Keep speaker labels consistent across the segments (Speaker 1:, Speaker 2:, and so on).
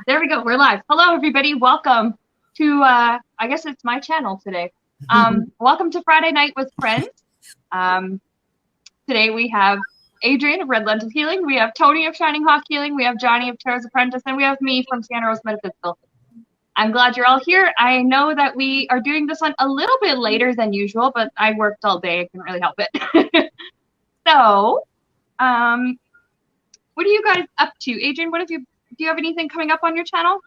Speaker 1: There we go. We're live. Hello, everybody. Welcome to, I guess it's my channel today. Welcome to Friday Night with Friends. Today we have Adrian of Red Lentil Healing. We have Tony of Shining Hawk Healing. We have Johnny of Tarot's Apprentice. And we have me from Santa Rosa Metaphysical. I'm glad you're all here. I know that we are doing this one a little bit later than usual, but I worked all day. I couldn't really help it. So, what are you guys up to? Adrian, do you have anything coming up on your channel?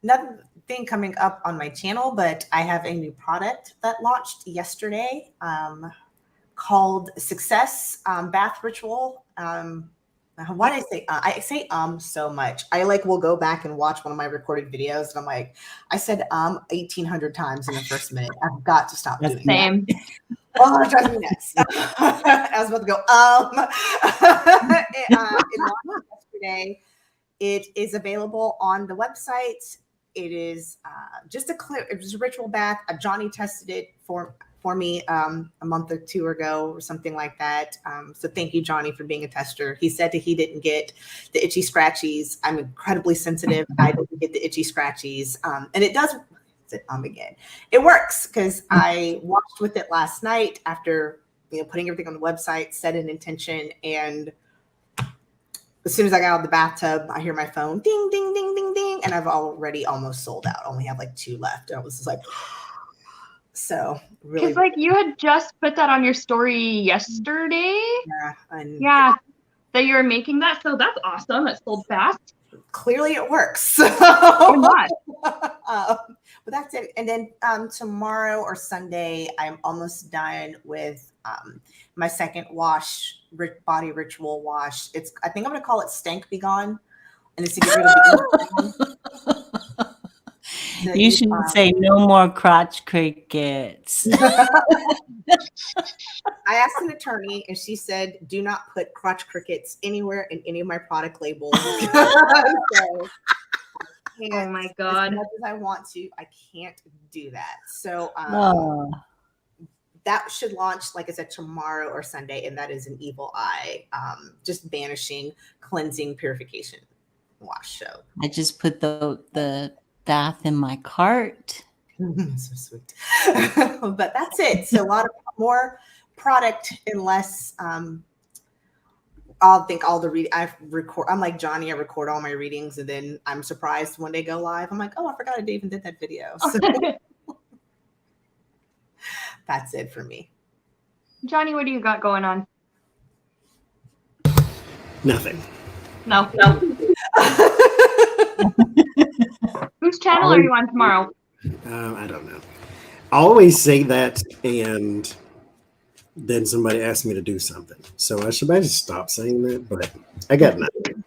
Speaker 2: Nothing coming up on my channel, but I have a new product that launched yesterday called Success Bath Ritual. Why did I say I say so much? I will go back and watch one of my recorded videos, and I'm like, I said 1,800 times in the first minute. I've got to stop doing
Speaker 1: Same.
Speaker 2: that. Oh, it drives me nuts. I was about to go, it launched yesterday. It is available on the website. It is it was a ritual bath. Johnny tested it for me a month or two ago or something like that. So thank you, Johnny, for being a tester. He said that he didn't get the itchy scratchies. I'm incredibly sensitive. I didn't get the itchy scratchies. And it does. Again, it works because I watched with it last night after putting everything on the website, set an intention, and as soon as I got out of the bathtub, I hear my phone ding, ding, ding, ding, ding, and I've already almost sold out. I only have 2 left. And I was just like, so really.
Speaker 1: Because you had just put that on your story yesterday.
Speaker 2: Yeah.
Speaker 1: That you were making that. So that's awesome. It sold fast.
Speaker 2: Clearly it works. So.
Speaker 1: Or not.
Speaker 2: But that's it. And then tomorrow or Sunday, I'm almost done with my second body ritual wash. I think I'm going to call it Stank Be Gone. And it's to get rid of the
Speaker 3: You should say no more crotch crickets.
Speaker 2: I asked an attorney and she said, do not put crotch crickets anywhere in any of my product labels. So,
Speaker 1: oh my God.
Speaker 2: As much as I want to, I can't do that. So that should launch, like I said, tomorrow or Sunday, and that is an evil eye, just banishing, cleansing, purification wash. So
Speaker 3: I just put the bath in my cart.
Speaker 2: So sweet. But that's it. So a lot of more product and less I'm like Johnny, I record all my readings and then I'm surprised when they go live. I'm like, oh, I forgot I even did that video. So that's it for me.
Speaker 1: Johnny, what do you got going on?
Speaker 4: Nothing.
Speaker 1: No. Whose channel are you on tomorrow?
Speaker 4: I don't know. I always say that and then somebody asked me to do something. So I should just stop saying that, but I got nothing.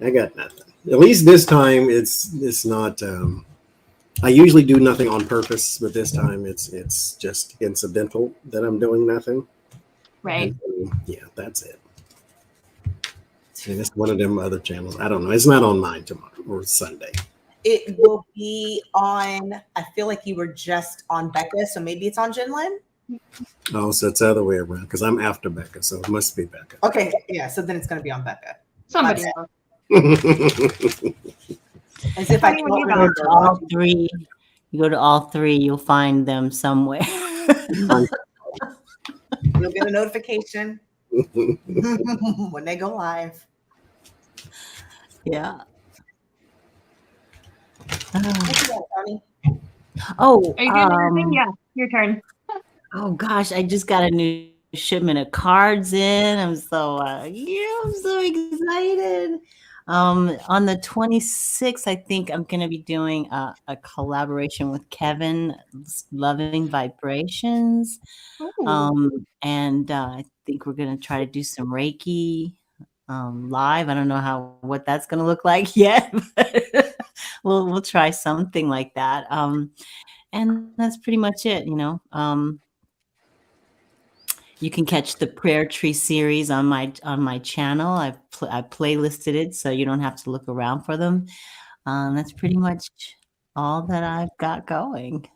Speaker 4: At least this time it's not I usually do nothing on purpose, but this time it's just incidental that I'm doing nothing.
Speaker 1: Right.
Speaker 4: So, yeah, that's it. And it's one of them other channels. I don't know. It's not on mine tomorrow or Sunday.
Speaker 2: It will be on, I feel like you were just on Becca, so maybe it's on Jinlin.
Speaker 4: Oh, so it's the other way around because I'm after Becca, so it must be Becca.
Speaker 2: Okay, yeah, so then it's going to be on Becca.
Speaker 1: Somebody
Speaker 2: else.
Speaker 3: As if you go to all three. You go to all three, you'll find them somewhere.
Speaker 2: You'll get a notification when they go live.
Speaker 3: Yeah.
Speaker 1: Oh, are you doing anything? Yeah, your turn.
Speaker 3: Oh gosh, I just got a new shipment of cards in. I'm so excited. On the 26th, I think I'm going to be doing a collaboration with Kevin, Loving Vibrations. And I think we're going to try to do some Reiki live. I don't know what that's going to look like yet, but we'll try something like that. And that's pretty much it, You can catch the Prayer Tree series on my channel. I playlisted it, so you don't have to look around for them. That's pretty much all that I've got going.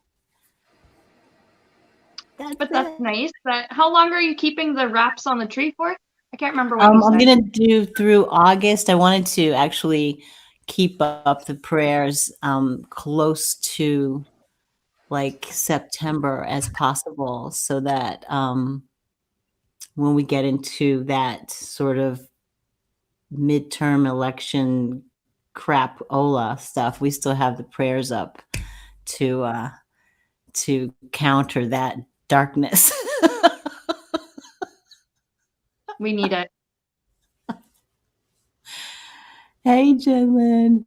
Speaker 1: That's nice. How long are you keeping the wraps on the tree for? I can't remember what
Speaker 3: I'm going to do through August. I wanted to actually keep up the prayers close to like September as possible, so that when we get into that sort of midterm election crap-ola stuff, we still have the prayers up to counter that darkness.
Speaker 1: We need it.
Speaker 3: Hey, Jenlyn.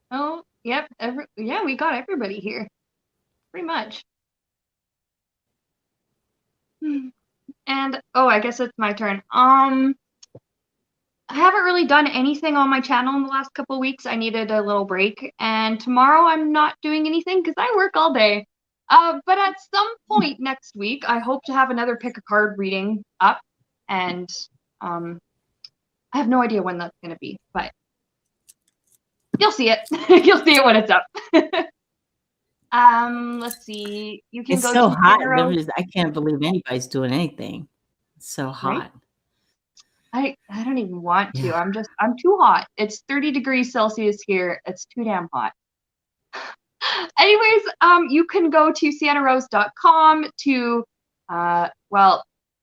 Speaker 1: Oh, yep. Yeah, we got everybody here. Pretty much. And I guess it's my turn. I haven't really done anything on my channel in the last couple of weeks. I needed a little break, and tomorrow I'm not doing anything because I work all day. But at some point next week, I hope to have another pick a card reading up, and I have no idea when that's going to be, but you'll see it. You'll see it when it's up. Let's see. You can
Speaker 3: It's
Speaker 1: go
Speaker 3: so
Speaker 1: to
Speaker 3: hot.
Speaker 1: Zero.
Speaker 3: I can't believe anybody's doing anything. It's so hot.
Speaker 1: Right? I don't even want to.
Speaker 3: Yeah.
Speaker 1: I'm too hot. It's 30 degrees Celsius here. It's too damn hot. Anyways, you can go to siennarose.com to,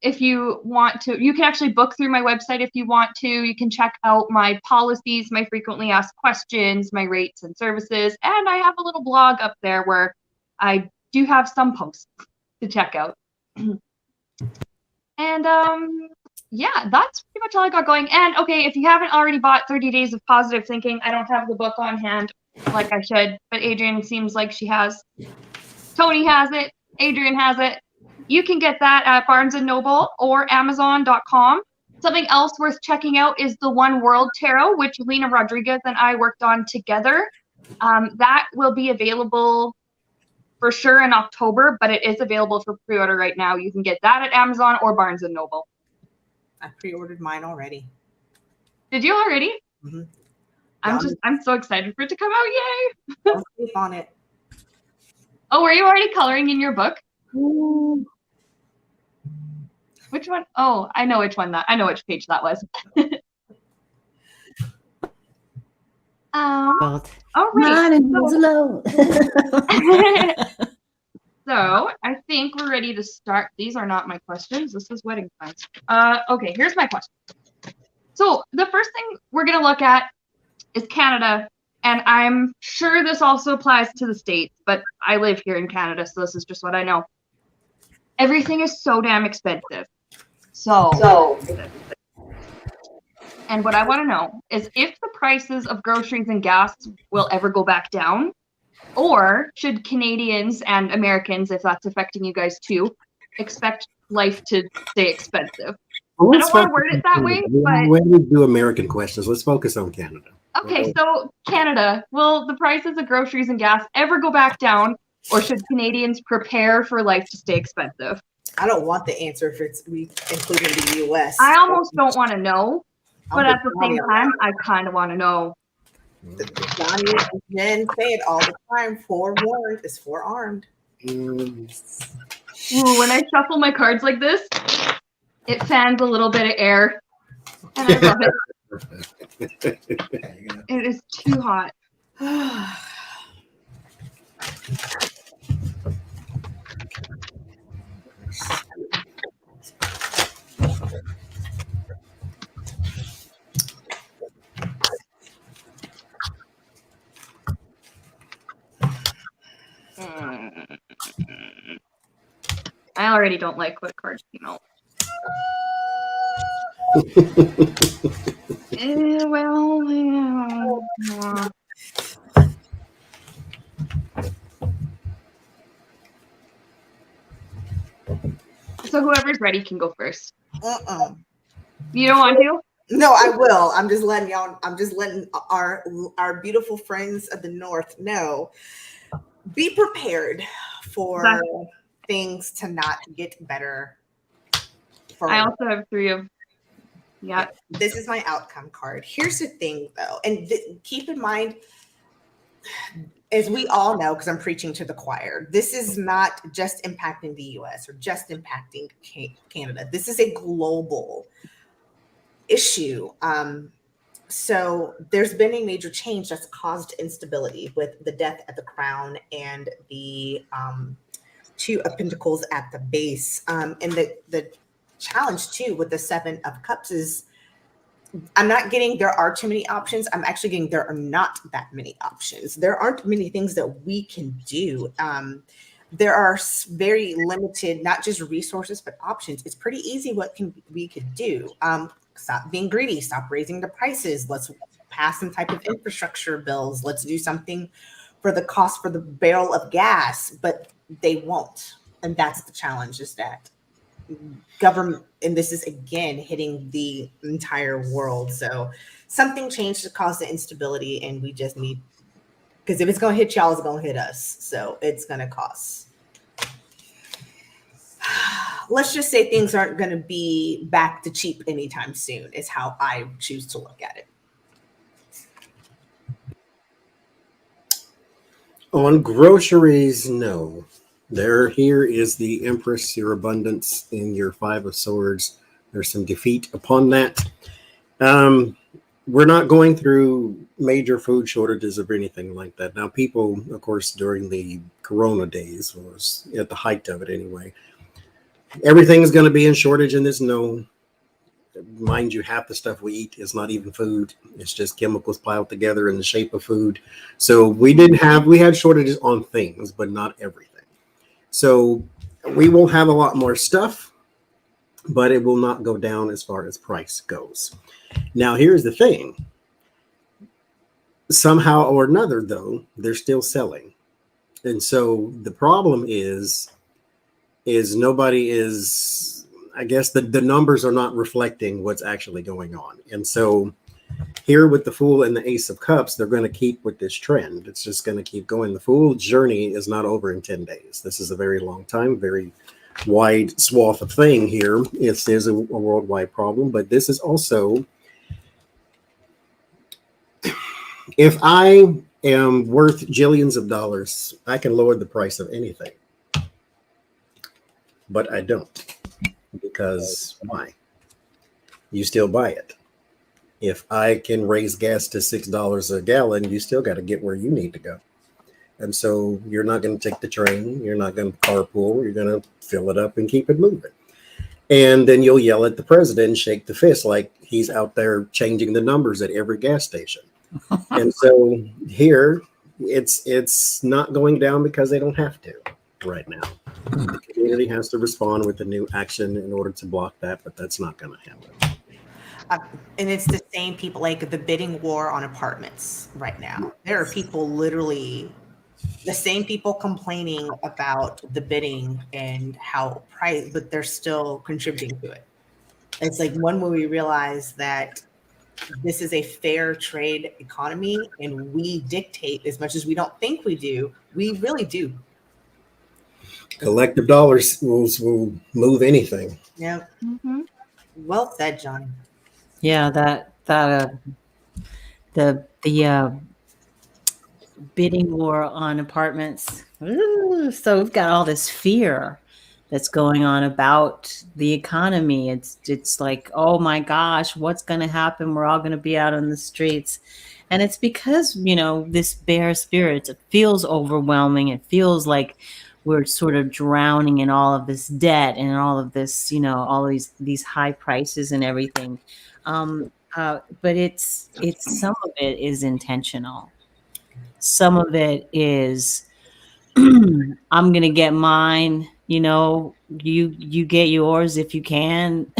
Speaker 1: if you want to, you can actually book through my website if you want to. You can check out my policies, my frequently asked questions, my rates and services, and I have a little blog up there where I do have some posts to check out. And yeah, that's pretty much all I got going. And okay, if you haven't already bought 30 Days of Positive Thinking, I don't have the book on hand like I should, but Adrienne seems like she has. Tony has it. Adrienne has it. You can get that at Barnes & Noble or Amazon.com. Something else worth checking out is the One World Tarot, which Lena Rodriguez and I worked on together. That will be available for sure in October, but it is available for pre-order right now. You can get that at Amazon or Barnes & Noble.
Speaker 2: I pre-ordered mine already.
Speaker 1: Did you already?
Speaker 2: Mm-hmm.
Speaker 1: I'm so excited for it to come out. Yay!
Speaker 2: Don't sleep on it.
Speaker 1: Oh, were you already coloring in your book? Ooh. Which one? Oh, I know which page that was.
Speaker 3: All
Speaker 1: right.
Speaker 3: So,
Speaker 1: so I think we're ready to start. These are not my questions. This is wedding plans. Okay, here's my question. So the first thing we're going to look at is Canada. And I'm sure this also applies to the States, but I live here in Canada, so this is just what I know. Everything is so damn expensive. So. And what I want to know is if the prices of groceries and gas will ever go back down, or should Canadians and Americans, if that's affecting you guys too, expect life to stay expensive?
Speaker 4: Well,
Speaker 1: I don't want to word it that way, but...
Speaker 4: When we do American questions, let's focus on Canada.
Speaker 1: Okay, so Canada, will the prices of groceries and gas ever go back down, or should Canadians prepare for life to stay expensive?
Speaker 2: I don't want the answer if it's including the U.S.
Speaker 1: I almost don't want to know, but at the same time, I kind of want to know.
Speaker 2: Johnny and Jen say it all the time. Forewarned is forearmed.
Speaker 1: Ooh, when I shuffle my cards like this, it fans a little bit of air, and I love it. It is too hot. I already don't like what cards came out. So whoever's ready can go first. You don't want to?
Speaker 2: No, I will. I'm just letting y'all. I'm just letting our beautiful friends of the North know. Be prepared for things to not get better.
Speaker 1: I also have 3 of. Yeah.
Speaker 2: This is my outcome card. Here's the thing, though, and keep in mind, as we all know, because I'm preaching to the choir, this is not just impacting the U.S. or just impacting Canada. This is a global issue. So there's been a major change that's caused instability with the death at the crown and the two of pentacles at the base. And the challenge too with the seven of cups is I'm not getting there are too many options. I'm actually getting there are not that many options. There aren't many things that we can do. There are very limited, not just resources, but options. It's pretty easy what we could do. Stop being greedy, stop raising the prices. Let's pass some type of infrastructure bills. Let's do something for the cost for the barrel of gas, but they won't. And that's the challenge, is that government, and this is again hitting the entire world. So something changed to cause the instability, and we just need, because if it's going to hit y'all, it's going to hit us. So it's going to cost. Let's just say things aren't going to be back to cheap anytime soon, is how I choose to look at it.
Speaker 4: On groceries, no. Here is the Empress, your abundance in your Five of Swords. There's some defeat upon that. We're not going through major food shortages or anything like that. Now, people, of course, during the Corona days, was at the height of it anyway, everything is going to be in shortage, and there's no, mind you, half the stuff we eat is not even food. It's just chemicals piled together in the shape of food. So we had shortages on things, but not everything. So we will have a lot more stuff, but it will not go down as far as price goes. Now, here's the thing. Somehow or another, though, they're still selling. And so the problem is nobody is, I guess the numbers are not reflecting what's actually going on. And so here with the Fool and the Ace of Cups, they're going to keep with this trend. It's just going to keep going. The Fool journey is not over in 10 days. This is a very long time, very wide swath of thing here. It is a worldwide problem, but this is also, if I am worth jillions of dollars, I can lower the price of anything. But I don't. Because why? You still buy it. If I can raise gas to $6 a gallon, you still got to get where you need to go. And so you're not going to take the train. You're not going to carpool. You're going to fill it up and keep it moving. And then you'll yell at the president and shake the fist like he's out there changing the numbers at every gas station. And so here, it's not going down because they don't have to right now. The community has to respond with a new action in order to block that, but that's not going to happen.
Speaker 2: And it's the same people, like the bidding war on apartments right now. There are people literally, the same people complaining about the bidding and how price, but they're still contributing to it. It's like when will we realize that this is a fair trade economy and we dictate as much as we don't think we do, we really do.
Speaker 4: Collective dollars will move anything.
Speaker 2: Yeah. Mm-hmm. Well said, Johnny.
Speaker 3: Yeah, the bidding war on apartments. Ooh, so we've got all this fear that's going on about the economy. It's like, oh my gosh, what's going to happen? We're all going to be out on the streets. And it's because, this bear spirit, it feels overwhelming. It feels like we're sort of drowning in all of this debt and all of this, all these high prices and everything. But it's some of it is intentional. Some of it is, I'm going to get mine, you get yours if you can.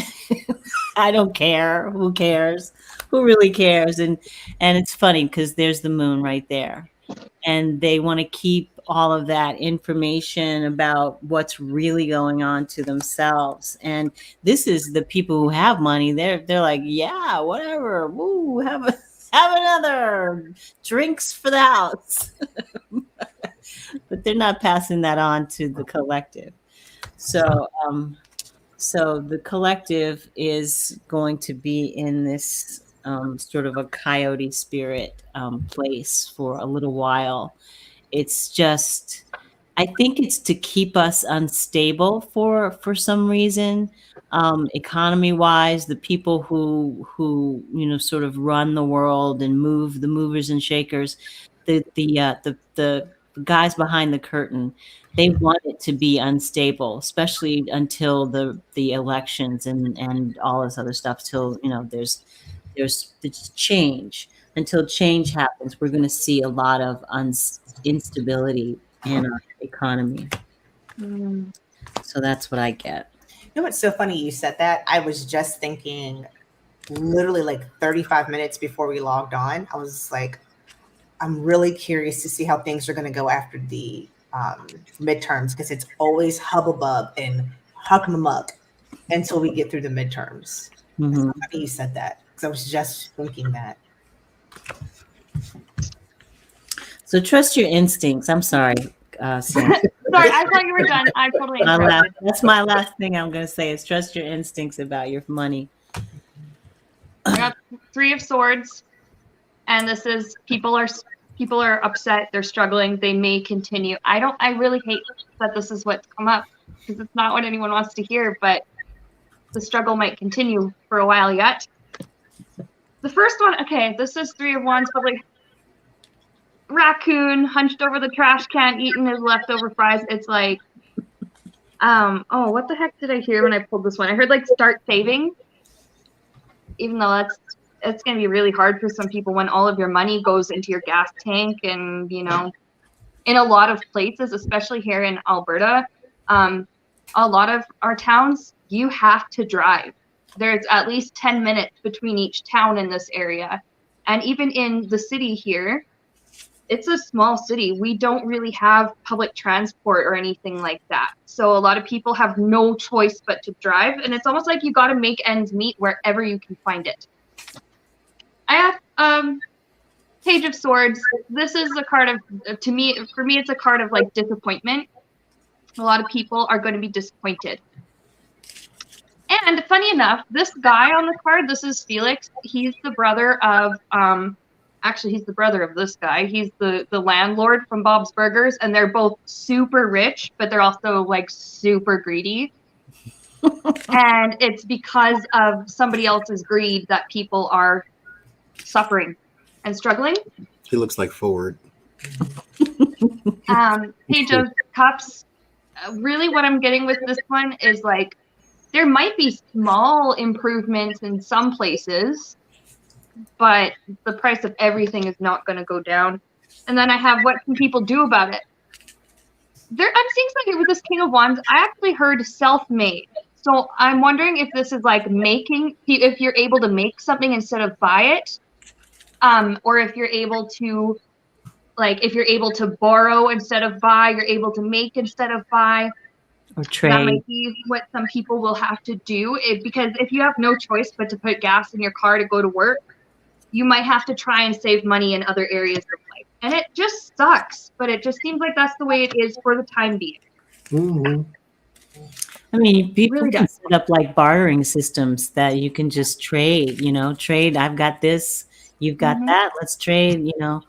Speaker 3: I don't care. Who cares? Who really cares? And it's funny because there's the moon right there. And they want to keep all of that information about what's really going on to themselves. And this is the people who have money. They're like, yeah, whatever. Woo, have another drinks for the house. But they're not passing that on to the collective. So the collective is going to be in this sort of a coyote spirit place for a little while. It's just, I think it's to keep us unstable for some reason. economy wise, the people who sort of run the world and move the movers and shakers, the guys behind the curtain, they want it to be unstable, especially until the elections and all this other stuff, till there's change. Until change happens, we're going to see a lot of instability in our economy. So that's what I get.
Speaker 2: You know what's so funny you said that? I was just thinking literally like 35 minutes before we logged on. I was like, I'm really curious to see how things are going to go after the midterms, because it's always hubbub and huckmamuck until we get through the midterms.
Speaker 3: Mm-hmm.
Speaker 2: So funny you said that, because I was just thinking that.
Speaker 3: So trust your instincts. I'm sorry, Sam.
Speaker 1: Sorry, I thought you were done. I totally interrupted.
Speaker 3: That's my last thing I'm going to say is trust your instincts about your money.
Speaker 1: We got 3 of Swords, and this is people are upset. They're struggling. They may continue. I really hate that this is what's come up, because it's not what anyone wants to hear. But the struggle might continue for a while yet. The first one, okay, this is 3 of Wands, but like raccoon hunched over the trash can eating his leftover fries. It's like, oh, what the heck did I hear when I pulled this one? I heard like start saving, even though it's going to be really hard for some people when all of your money goes into your gas tank. And in a lot of places, especially here in Alberta, a lot of our towns, you have to drive. There's at least 10 minutes between each town in this area. And even in the city here, it's a small city. We don't really have public transport or anything like that. So a lot of people have no choice but to drive. And it's almost like you got to make ends meet wherever you can find it. I have Page of Swords. This is a card of, for me, it's a card of like disappointment. A lot of people are going to be disappointed. And funny enough, this guy on the card, this is Felix. He's the brother of, actually, he's the brother of this guy. He's the landlord from Bob's Burgers, and they're both super rich, but they're also like super greedy. And it's because of somebody else's greed that people are suffering and struggling.
Speaker 4: He looks like Ford.
Speaker 1: Page of Cups. Really what I'm getting with this one is like, there might be small improvements in some places, but the price of everything is not going to go down. And then I have what can people do about it? I'm seeing something with this King of Wands. I actually heard self-made. So I'm wondering if this is like if you're able to make something instead of buy it, or if you're able to, like, if you're able to borrow instead of buy, you're able to make instead of buy.
Speaker 3: Or trade.
Speaker 1: That might be what some people will have to do, because if you have no choice but to put gas in your car to go to work, you might have to try and save money in other areas of life. And it just sucks, but it just seems like that's the way it is for the time being.
Speaker 4: Mm-hmm.
Speaker 3: I mean, people
Speaker 1: Really
Speaker 3: can
Speaker 1: does.
Speaker 3: set up like bartering systems that you can just trade, trade. I've got this, you've got that. Let's trade,
Speaker 1: Yeah.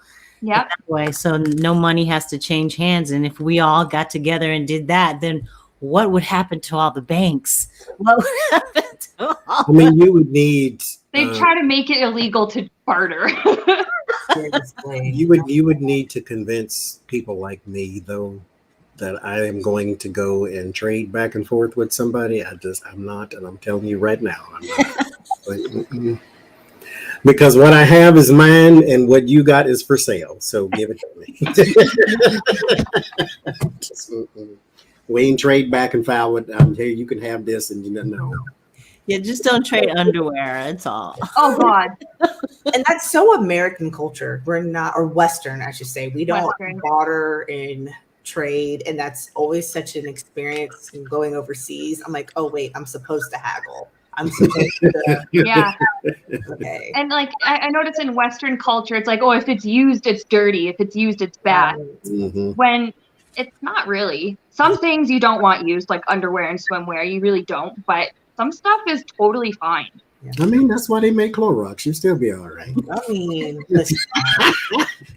Speaker 3: that way. So no money has to change hands. And if we all got together and did that, then what would happen to all the banks? What would happen to all
Speaker 4: I mean, you would need.
Speaker 1: They try to make it illegal to barter.
Speaker 4: You would need to convince people like me, though, that I am going to go and trade back and forth with somebody. I'm not, and I'm telling you right now, I'm not. Because what I have is mine, and what you got is for sale. So give it to me. We ain't trade back and file with. Here, you can have this, and no.
Speaker 3: Yeah, just don't trade underwear. That's all.
Speaker 1: Oh God.
Speaker 2: And that's so American culture. We're not, or Western, I should say. We don't
Speaker 1: Western.
Speaker 2: barter and trade, and that's always such an experience in going overseas. I'm like, oh wait, I'm supposed to haggle. I'm supposed to.
Speaker 1: Yeah.
Speaker 2: Okay.
Speaker 1: And like I notice in Western culture, it's like, oh, if it's used, it's dirty. If it's used, it's bad.
Speaker 4: Mm-hmm.
Speaker 1: When it's not really. Some things you don't want used, like underwear and swimwear. You really don't. But some stuff is totally fine.
Speaker 4: I mean, that's why they make Clorox. You'll still be all right.
Speaker 2: I mean, listen,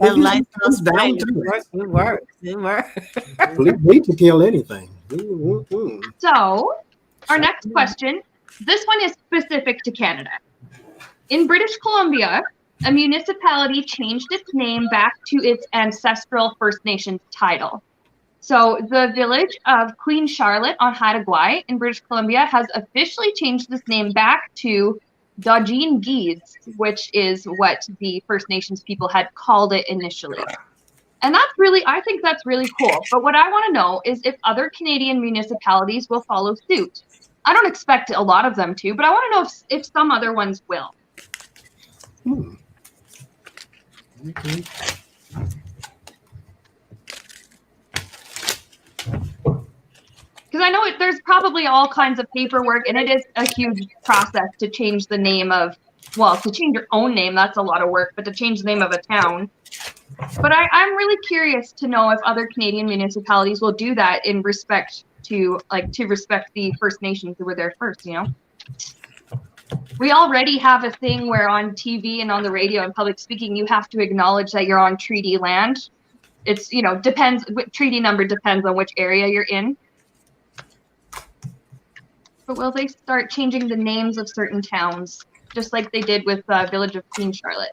Speaker 3: That light
Speaker 4: comes down to
Speaker 3: it works. It works.
Speaker 4: We can kill anything. Mm-hmm.
Speaker 1: So our next question this one is specific to Canada. In British Columbia, a municipality changed its name back to its ancestral First Nations title. So the village of Queen Charlotte on Haida in British Columbia has officially changed its name back to Dodgine Gees, which is what the First Nations people had called it initially. And I think that's really cool. But what I want to know is if other Canadian municipalities will follow suit. I don't expect a lot of them to, but I want to know if some other ones will.
Speaker 4: Okay.
Speaker 1: Because I know there's probably all kinds of paperwork, and it is a huge process to change the name of, well, to change your own name, that's a lot of work, but to change the name of a town. But I'm really curious to know if other Canadian municipalities will do that in respect to respect the First Nations who were there first, you know? We already have a thing where on TV and on the radio and public speaking, you have to acknowledge that you're on treaty land. It's, treaty number depends on which area you're in. But will they start changing the names of certain towns, just like they did with the village of Queen Charlotte?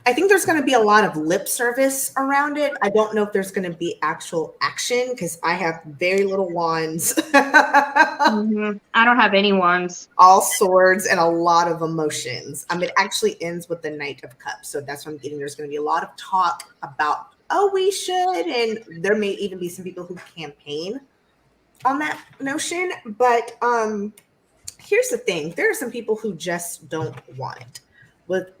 Speaker 2: I think there's going to be a lot of lip service around it. I don't know if there's going to be actual action because I have very little wands.
Speaker 1: I don't have any wands.
Speaker 2: All swords and a lot of emotions. It actually ends with the Knight of Cups. So that's what I'm getting. There's going to be a lot of talk about, oh, we should. And there may even be some people who campaign on that notion. But here's the thing. There are some people who just don't want it.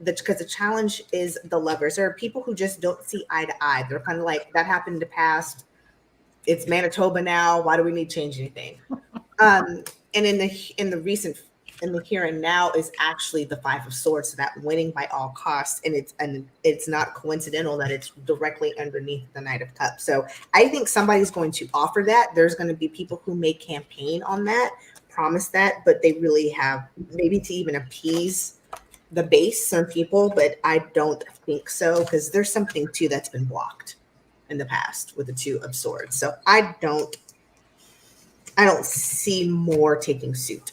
Speaker 2: Because the challenge is the lovers. There are people who just don't see eye to eye. They're kind of like, that happened in the past. It's Manitoba now. Why do we need to change anything? And in the here and now is actually the Five of Swords, so that winning by all costs, and it's not coincidental that it's directly underneath the Knight of Cups. So I think somebody's going to offer that. There's going to be people who may campaign on that, promise that, but they really have maybe to even appease the base, some people, but I don't think so because there's something too that's been blocked in the past with the Two of Swords. So I don't see more taking suit.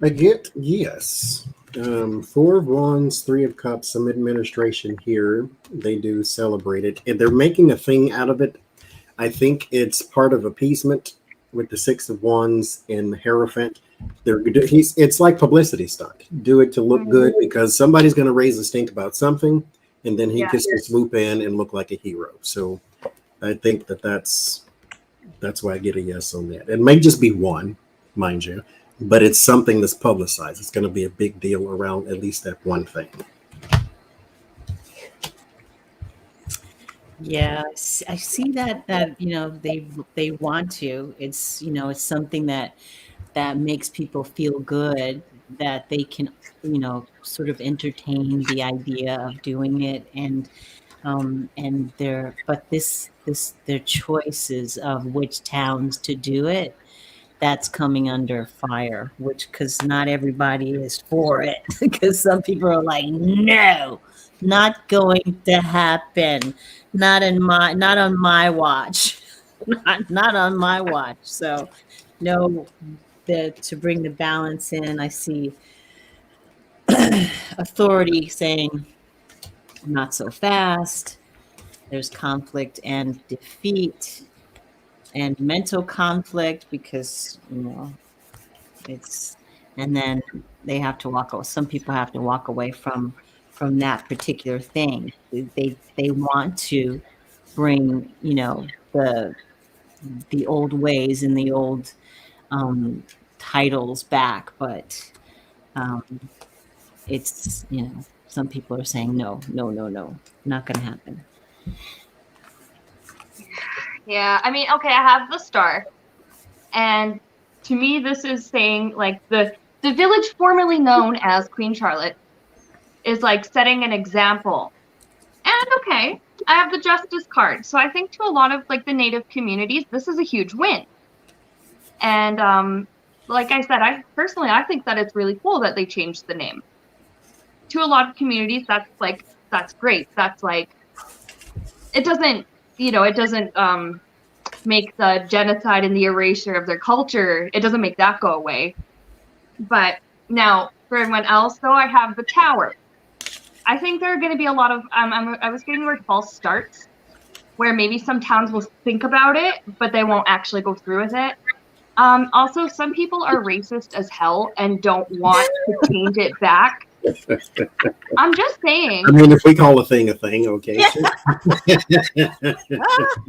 Speaker 4: I get yes. Four of Wands, Three of Cups, some administration here. They do celebrate it, and they're making a thing out of it. I think it's part of appeasement with the Six of Wands and the Hierophant. It's like publicity stunt. Do it to look good because somebody's going to raise a stink about something, and then he gets to swoop in and look like a hero. So I think that's why I get a yes on that. It may just be one, mind you, but it's something that's publicized. It's going to be a big deal around at least that one thing.
Speaker 3: Yeah, I see that they want to. It's it's something that makes people feel good, that they can sort of entertain the idea of doing it, and their choices of which towns to do it, that's coming under fire, because not everybody is for it, because some people are like, no, not going to happen, not on my watch, not on my watch. So no, to bring the balance in, I see authority saying not so fast. There's conflict and defeat and mental conflict because it's, and then they have to walk away. Some people have to walk away from that particular thing. They want to bring the old ways and the old titles back, but it's some people are saying no, not going to happen.
Speaker 1: Yeah, I mean, okay, I have the star. And to me, this is saying like the village formerly known as Queen Charlotte is like setting an example. And okay, I have the justice card. So I think to a lot of like the native communities, this is a huge win. And like I said, I think that it's really cool that they changed the name. To a lot of communities, that's great. That's like it doesn't, it doesn't make the genocide and the erasure of their culture, it doesn't make that go away. But now for everyone else, though, I have the tower. I think there are going to be a lot of I was getting the word false starts, where maybe some towns will think about it, but they won't actually go through with it. Also, some people are racist as hell and don't want to change it back. I'm just saying.
Speaker 4: I mean, if we call a thing, okay.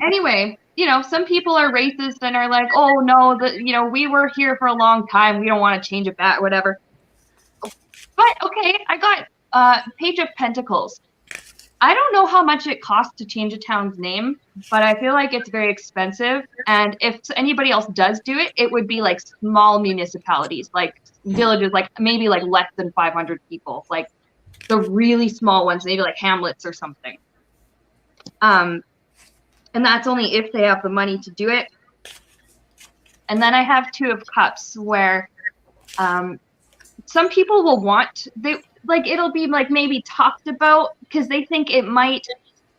Speaker 1: Anyway, some people are racist and are like, oh no, we were here for a long time. We don't want to change it back, whatever. But okay, I got Page of Pentacles. I don't know how much it costs to change a town's name, but I feel like it's very expensive. And if anybody else does do it, it would be like small municipalities, like villages, like maybe like less than 500 people, like the really small ones, maybe like hamlets or something. And that's only if they have the money to do it. And then I have Two of Cups, where some people will want it'll be like maybe talked about because they think it might,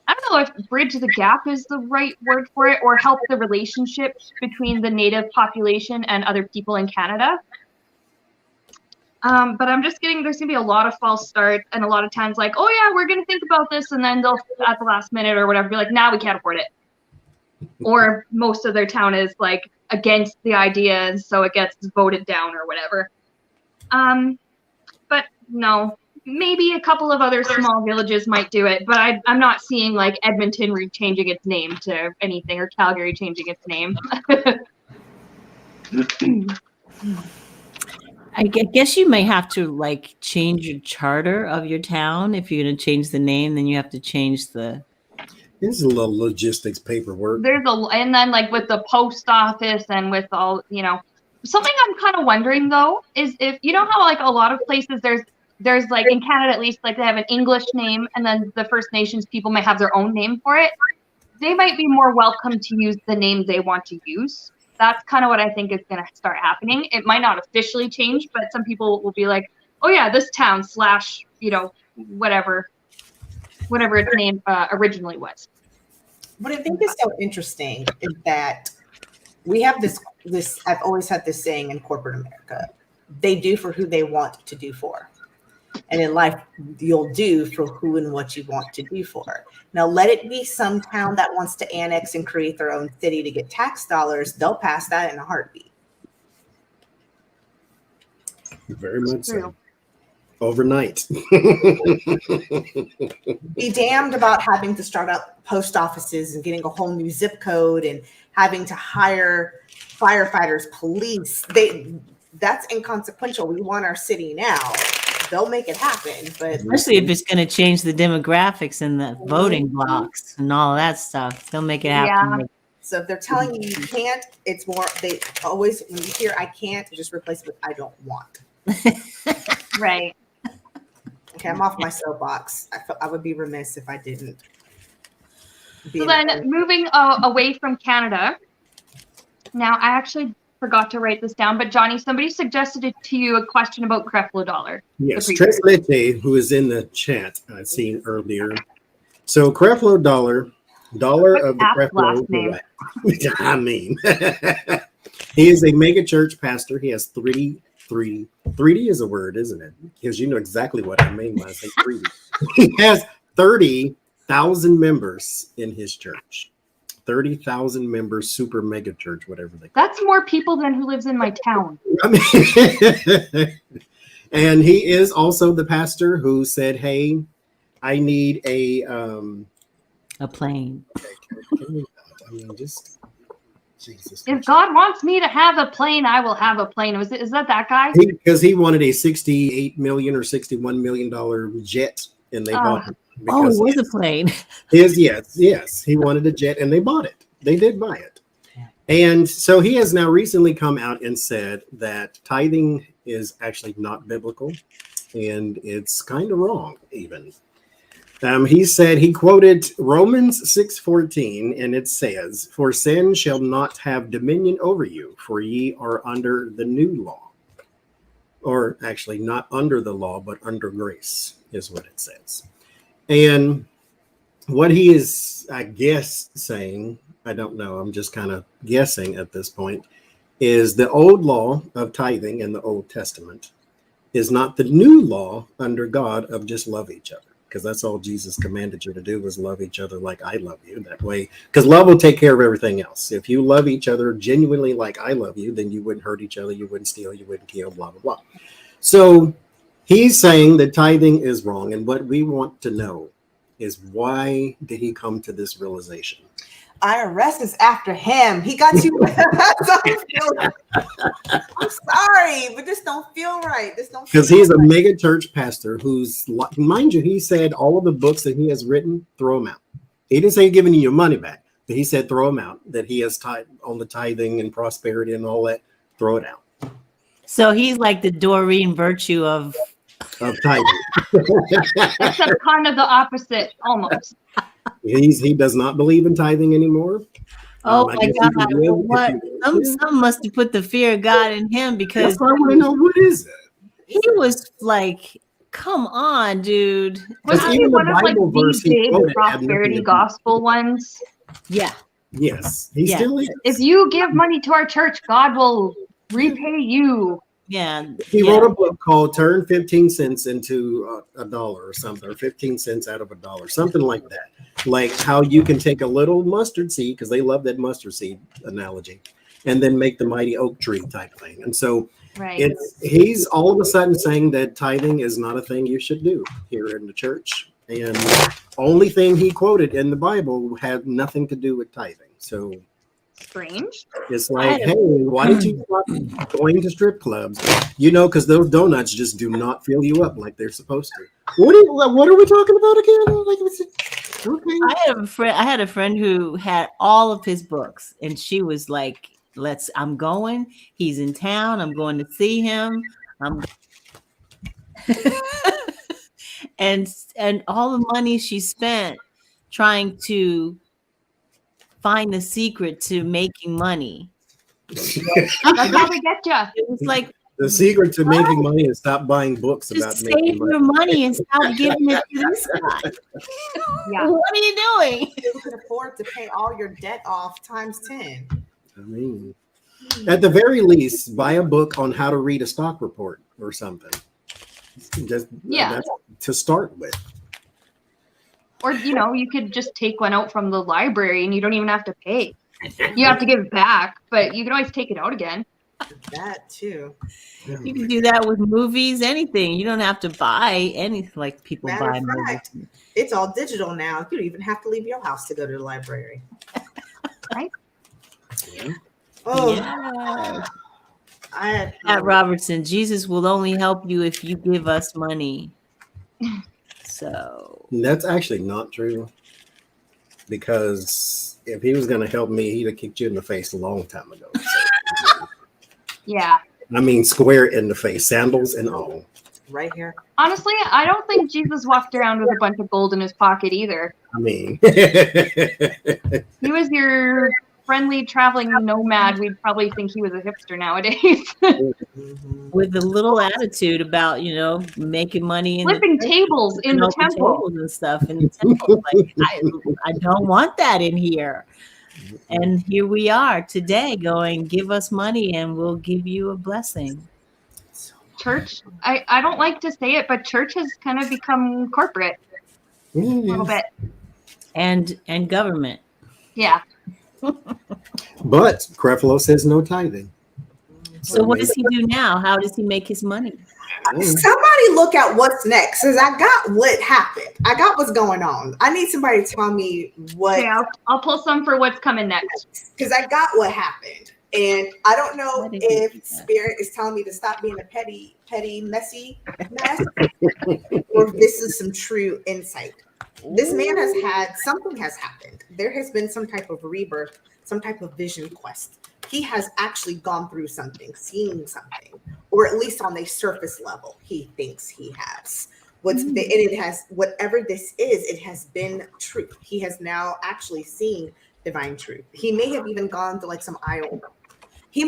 Speaker 1: I don't know if bridge the gap is the right word for it, or help the relationship between the native population and other people in Canada. But I'm just getting, there's gonna be a lot of false start and a lot of times like, oh yeah, we're gonna think about this, and then they'll at the last minute or whatever be like, nah, we can't afford it. Or most of their town is like against the idea, and so it gets voted down or whatever. But no, maybe a couple of other small villages might do it, but I'm not seeing like Edmonton changing its name to anything, or Calgary changing its name.
Speaker 3: I guess you may have to like change your charter of your town. If you're going to change the name, then you have to change the.
Speaker 4: This is a little logistics paperwork.
Speaker 1: And then like with the post office and with all, something I'm kind of wondering though is if how like a lot of places there's like in Canada at least, like they have an English name and then the First Nations people may have their own name for it. They might be more welcome to use the name they want to use. That's kind of what I think is going to start happening. It might not officially change, but some people will be like, oh yeah, this town / whatever its name originally was.
Speaker 2: What I think is so interesting is that we have this, I've always had this saying in corporate America, they do for who they want to do for. And in life, you'll do for who and what you want to do for. Now, let it be some town that wants to annex and create their own city to get tax dollars. They'll pass that in a heartbeat.
Speaker 4: Very much so. Overnight.
Speaker 2: Be damned about having to start up post offices and getting a whole new zip code and having to hire firefighters, police. That's inconsequential. We want our city now. They'll make it happen, but
Speaker 3: especially if it's going to change the demographics and the voting blocks and all of that stuff, they'll make it happen.
Speaker 2: Yeah. So if they're telling you you can't, it's more, they always, when you hear I can't, just replace it with I don't want.
Speaker 1: Right.
Speaker 2: Okay, I'm off my soapbox. I would be remiss if I didn't.
Speaker 1: So then moving away from Canada, now I actually forgot to write this down, but Johnny, somebody suggested it to you a question about Creflo Dollar.
Speaker 4: Yes, Treslete, who is in the chat I've seen earlier. So Creflo Dollar of the Creflo name. I mean, he is a mega church pastor. He has 3D is a word, isn't it? Because you know exactly what I mean when I say 3D. He has 30,000 members in his church. 30,000 members, super mega church, whatever they call it.
Speaker 1: That's more people than who lives in my town. I
Speaker 4: mean, and he is also the pastor who said, "Hey, I need a
Speaker 3: plane."
Speaker 4: I mean, just Jesus.
Speaker 1: If God wants me to have a plane, I will have a plane. Is that guy?
Speaker 4: Because he wanted a $68 million or $61 million jet, and they bought him.
Speaker 3: Oh, it
Speaker 4: because
Speaker 3: was a plane.
Speaker 4: yes, he wanted a jet, and they bought it. They did buy it. And so he has now recently come out and said that tithing is actually not biblical, and it's kind of wrong even. He said, he quoted Romans 6:14, and it says, "For sin shall not have dominion over you, for ye are under the new law." Or actually not under the law, but under grace is what it says. And what he is, I guess, saying, I don't know, I'm just kind of guessing at this point, is the old law of tithing in the Old Testament is not the new law under God of just love each other. Because that's all Jesus commanded you to do, was love each other like I love you. That way, because love will take care of everything else. If you love each other genuinely like I love you, then you wouldn't hurt each other, you wouldn't steal, you wouldn't kill, blah, blah, blah. So he's saying that tithing is wrong. And what we want to know is, why did he come to this realization?
Speaker 2: IRS is after him. He got you. I'm sorry, but this don't feel right. This don't.
Speaker 4: Because he's a mega church pastor who's, mind you, he said all of the books that he has written, throw them out. He didn't say giving you your money back, but he said throw them out. That he has on the tithing and prosperity and all that, throw it out.
Speaker 3: So he's like the Doreen Virtue of
Speaker 4: tithing.
Speaker 1: Except kind of the opposite, almost.
Speaker 4: He does not believe in tithing anymore.
Speaker 3: Oh my God! What? Some must have put the fear of God in him, because
Speaker 4: I want to know, what is it?
Speaker 3: He was like, "Come on, dude!"
Speaker 1: Wasn't he one of like the big prosperity gospel ones?
Speaker 3: Yeah.
Speaker 4: Yes, he still is.
Speaker 1: If you give money to our church, God will repay you.
Speaker 3: Yeah.
Speaker 4: He wrote a book called "Turn 15 cents into a dollar" or something, or 15 cents out of $1, something like that. Like how you can take a little mustard seed, because they love that mustard seed analogy, and then make the mighty oak tree type thing. And so he's all of a sudden saying that tithing is not a thing you should do here in the church. And only thing he quoted in the Bible had nothing to do with tithing. So
Speaker 1: strange.
Speaker 4: It's like, hey, why did you stop going to strip clubs? You know, because those donuts just do not fill you up like they're supposed to. What are we talking about again? Like, okay.
Speaker 3: I had a friend who had all of his books, and she was like, I'm going. He's in town. I'm going to see him. And all the money she spent trying to find the secret to making money.
Speaker 1: That's how they get you.
Speaker 3: It was like,
Speaker 4: the secret to making money is stop buying books
Speaker 3: just
Speaker 4: about making
Speaker 3: save your money and stop giving it to this guy.
Speaker 1: Yeah.
Speaker 3: What are you doing?
Speaker 2: You can afford to pay all your debt off times 10.
Speaker 4: I mean, at the very least, buy a book on how to read a stock report or something. Just that's to start with.
Speaker 1: Or, you could just take one out from the library and you don't even have to pay. You have to give it back, but you can always take it out again.
Speaker 2: That too.
Speaker 3: You can do that with movies, anything. You don't have to buy anything like people buy movies.
Speaker 2: It's all digital now. You don't even have to leave your house to go to the library.
Speaker 1: Right?
Speaker 4: Yeah.
Speaker 2: Oh,
Speaker 3: yeah. Pat Robertson, Jesus will only help you if you give us money. So
Speaker 4: that's actually not true, because if he was going to help me, he'd have kicked you in the face a long time ago. So,
Speaker 1: yeah.
Speaker 4: I mean, square in the face, sandals and all.
Speaker 2: Right here.
Speaker 1: Honestly, I don't think Jesus walked around with a bunch of gold in his pocket either.
Speaker 4: I mean,
Speaker 1: he was your friendly traveling nomad. We'd probably think he was a hipster nowadays.
Speaker 3: With a little attitude about, making money and
Speaker 1: flipping tables in the temple
Speaker 3: and stuff in the temple. Like, I don't want that in here. And here we are today going, give us money and we'll give you a blessing.
Speaker 1: Church, I don't like to say it, but church has kind of become corporate a little bit.
Speaker 3: And government.
Speaker 1: Yeah.
Speaker 4: But Creflo says no tithing.
Speaker 3: So what does he do now? How does he make his money?
Speaker 2: Somebody look at what's next, because I got what happened. I got what's going on. I need somebody to tell me what.
Speaker 1: Okay, I'll pull some for what's coming next.
Speaker 2: Because I got what happened. And I don't know if Spirit is telling me to stop being a petty, messy mess, or if this is some true insight. This man has had, something has happened. There has been some type of rebirth, some type of vision quest. He has actually gone through something, seen something, or at least on a surface level, he thinks he has. And it has, whatever this is, it has been truth. He has now actually seen divine truth. He may have even gone to like some aisle. He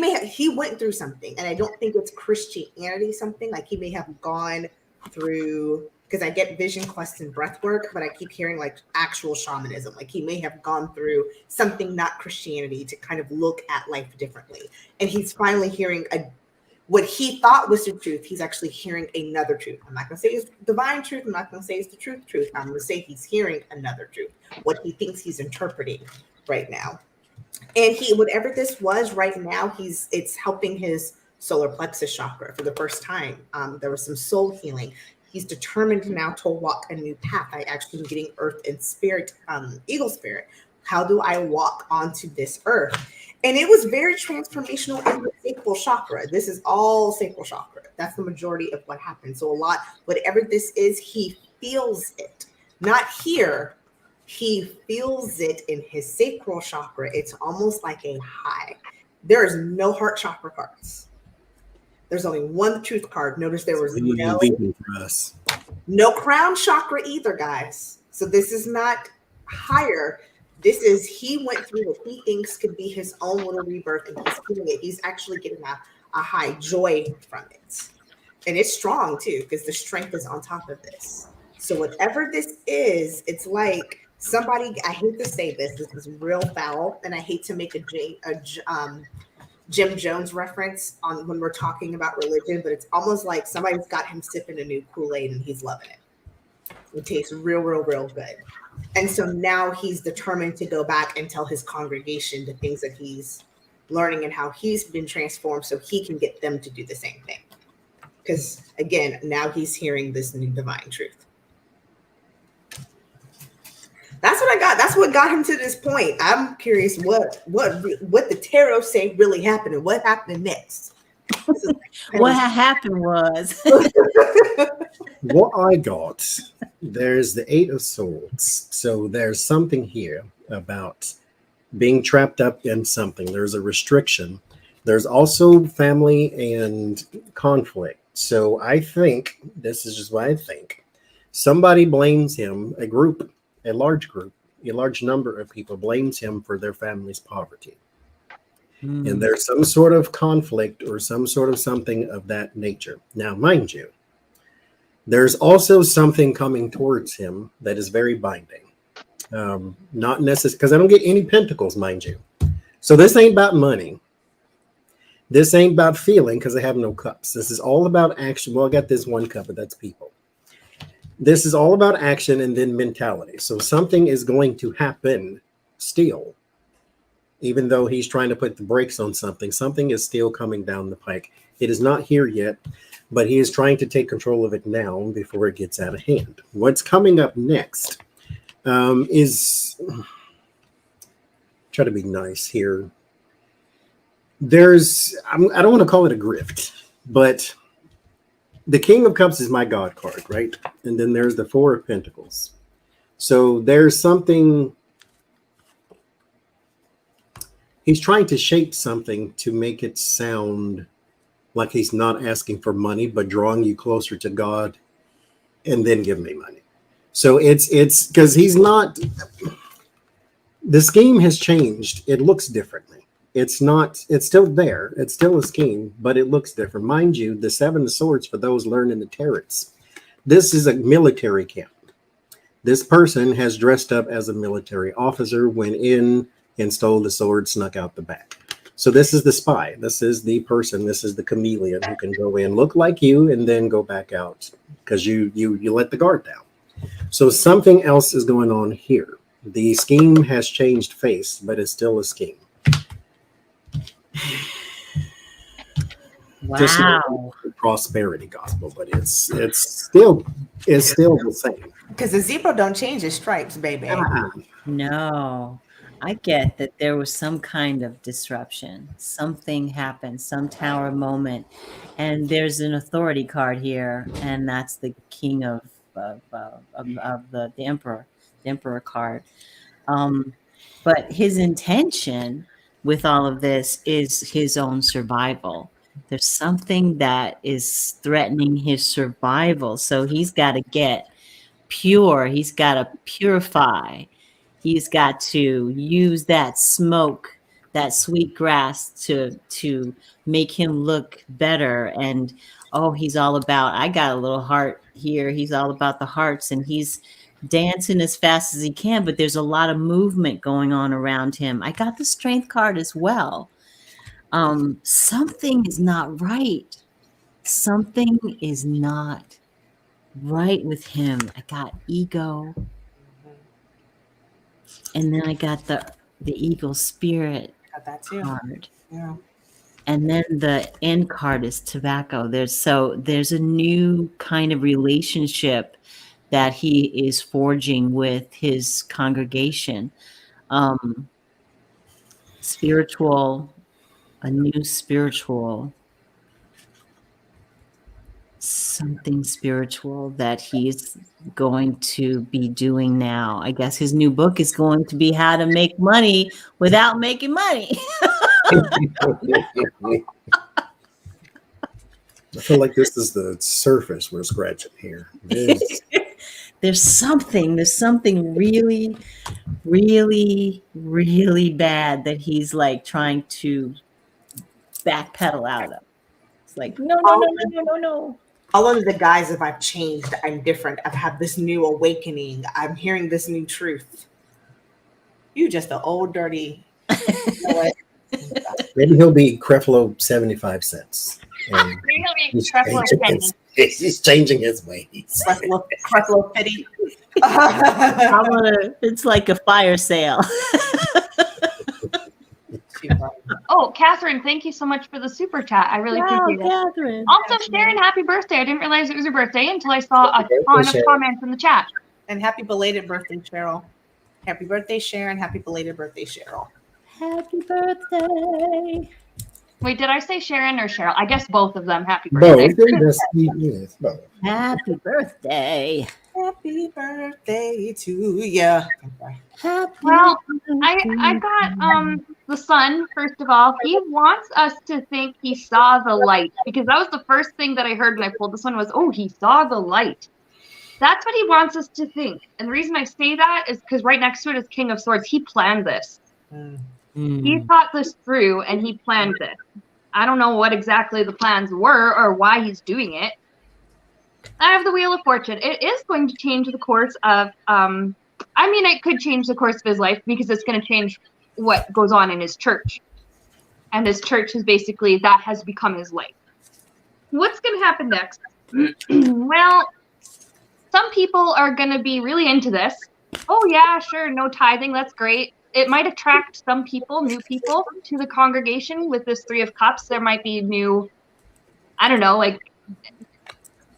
Speaker 2: went through something, and I don't think it's Christianity, something like he may have gone through, because I get vision quest and breath work, but I keep hearing like actual shamanism. Like he may have gone through something not Christianity to kind of look at life differently. And he's finally hearing what he thought was the truth. He's actually hearing another truth. I'm not going to say it's divine truth. I'm not going to say it's the truth. I'm going to say he's hearing another truth, what he thinks he's interpreting right now. And whatever this was right now, it's helping his solar plexus chakra for the first time. There was some soul healing. He's determined now to walk a new path. I actually am getting earth and spirit, eagle spirit. How do I walk onto this earth? And it was very transformational in the sacral chakra. This is all sacral chakra. That's the majority of what happened. So whatever this is, he feels it. Not here. He feels it in his sacral chakra. It's almost like a high. There is no heart chakra cards. There's only one truth card. Notice there was no crown chakra either, guys. So this is not higher. This is, he went through what he thinks could be his own little rebirth, and he's feeling it. He's actually getting a high joy from it. And it's strong too, because the strength is on top of this. So whatever this is, it's like somebody, I hate to say this is real foul, and I hate to make a Jim Jones reference on when we're talking about religion, but it's almost like somebody's got him sipping a new Kool-Aid and he's loving it. It tastes real, real, real good. And so now he's determined to go back and tell his congregation the things that he's learning and how he's been transformed so he can get them to do the same thing. Because again, now he's hearing this new divine truth. That's what I got. That's what got him to this point. I'm curious what the tarot say really happened and what happened next.
Speaker 3: What happened was
Speaker 4: what I got. There's the Eight of Swords. So there's something here about being trapped up in something. There's a restriction. There's also family and conflict. So I think, this is just what I think, somebody blames him, a large number of people blames him for their family's poverty. And there's some sort of conflict or some sort of something of that nature. Now, mind you, there's also something coming towards him that is very binding. Not necessarily, because I don't get any pentacles, mind you. So this ain't about money. This ain't about feeling, because I have no cups. This is all about action. Well, I got this one cup, but that's people. This is all about action and then mentality. So something is going to happen still. Even though he's trying to put the brakes on something, something is still coming down the pike. It is not here yet, but he is trying to take control of it now before it gets out of hand. What's coming up next is, try to be nice here. I don't want to call it a grift, but the King of Cups is my God card, right? And then there's the Four of Pentacles. So there's something. He's trying to shape something to make it sound like he's not asking for money, but drawing you closer to God and then give me money. So it's because he's not, the scheme has changed. It looks differently. It's still there. It's still a scheme, but it looks different. Mind you, the Seven of Swords, for those learning the tarots, this is a military camp. This person has dressed up as a military officer, went in and stole the sword, snuck out the back. So this is the spy. This is the person. This is the chameleon who can go in, look like you, and then go back out because you let the guard down. So something else is going on here. The scheme has changed face, but it's still a scheme.
Speaker 3: wow.
Speaker 4: Just a prosperity gospel, but it's still the same.
Speaker 2: Because the zebra don't change its stripes, baby.
Speaker 3: No. I get that there was some kind of disruption. Something happened, some tower moment. And there's an authority card here, and that's the king of the emperor. Emperor card. But his intention with all of this is his own survival. There's something that is threatening his survival. So he's got to get pure. He's got to purify. He's got to use that smoke, that sweet grass to make him look better. And he's all about, I got a little heart here. He's all about the hearts, and he's dancing as fast as he can, but there's a lot of movement going on around him. I got the strength card as well. Something is not right. Something is not right with him. I got ego. And then I got the eagle spirit
Speaker 2: Got that too.
Speaker 3: card.
Speaker 2: Yeah.
Speaker 3: And then the end card is tobacco. There's a new kind of relationship that he is forging with his congregation. Spiritual, a new spiritual, something spiritual that he's going to be doing now. I guess his new book is going to be how to make money without making money.
Speaker 4: I feel like this is the surface we're scratching here.
Speaker 3: There's something really, really, really bad that he's like trying to backpedal out of. It's like, no.
Speaker 2: All of the guys, if I've changed, I'm different. I've had this new awakening. I'm hearing this new truth. You just an old dirty. You know
Speaker 4: Maybe he'll be Creflo 75 cents. And
Speaker 1: Maybe he'll be Creflo Penny.
Speaker 4: he's changing his ways.
Speaker 2: Creflo Pity.
Speaker 3: It's like a fire sale.
Speaker 1: Oh, Catherine, thank you so much for the super chat. I really appreciate it.
Speaker 3: Catherine.
Speaker 1: Also, Sharon, happy birthday. I didn't realize it was your birthday until I saw a ton of comments in the chat.
Speaker 2: And happy belated birthday, Cheryl. Happy birthday, Sharon. Happy belated birthday, Cheryl.
Speaker 3: Happy birthday.
Speaker 1: Wait, did I say Sharon or Cheryl? I guess both of them. Happy birthday.
Speaker 4: Both.
Speaker 3: Happy birthday.
Speaker 2: Happy birthday to ya.
Speaker 1: Well, I got the son, first of all. He wants us to think he saw the light, because that was the first thing that I heard when I pulled this one was, he saw the light. That's what he wants us to think. And the reason I say that is because right next to it is King of Swords. He planned this. He thought this through and he planned this. I don't know what exactly the plans were or why he's doing it. I have the Wheel of Fortune. It is going to change the course of, it could change the course of his life because it's going to change what goes on in his church. And his church is basically, that has become his life. What's going to happen next? Well, some people are going to be really into this. Oh yeah, sure, no tithing, that's great. It might attract some people, new people, to the congregation with this Three of Cups. There might be new, I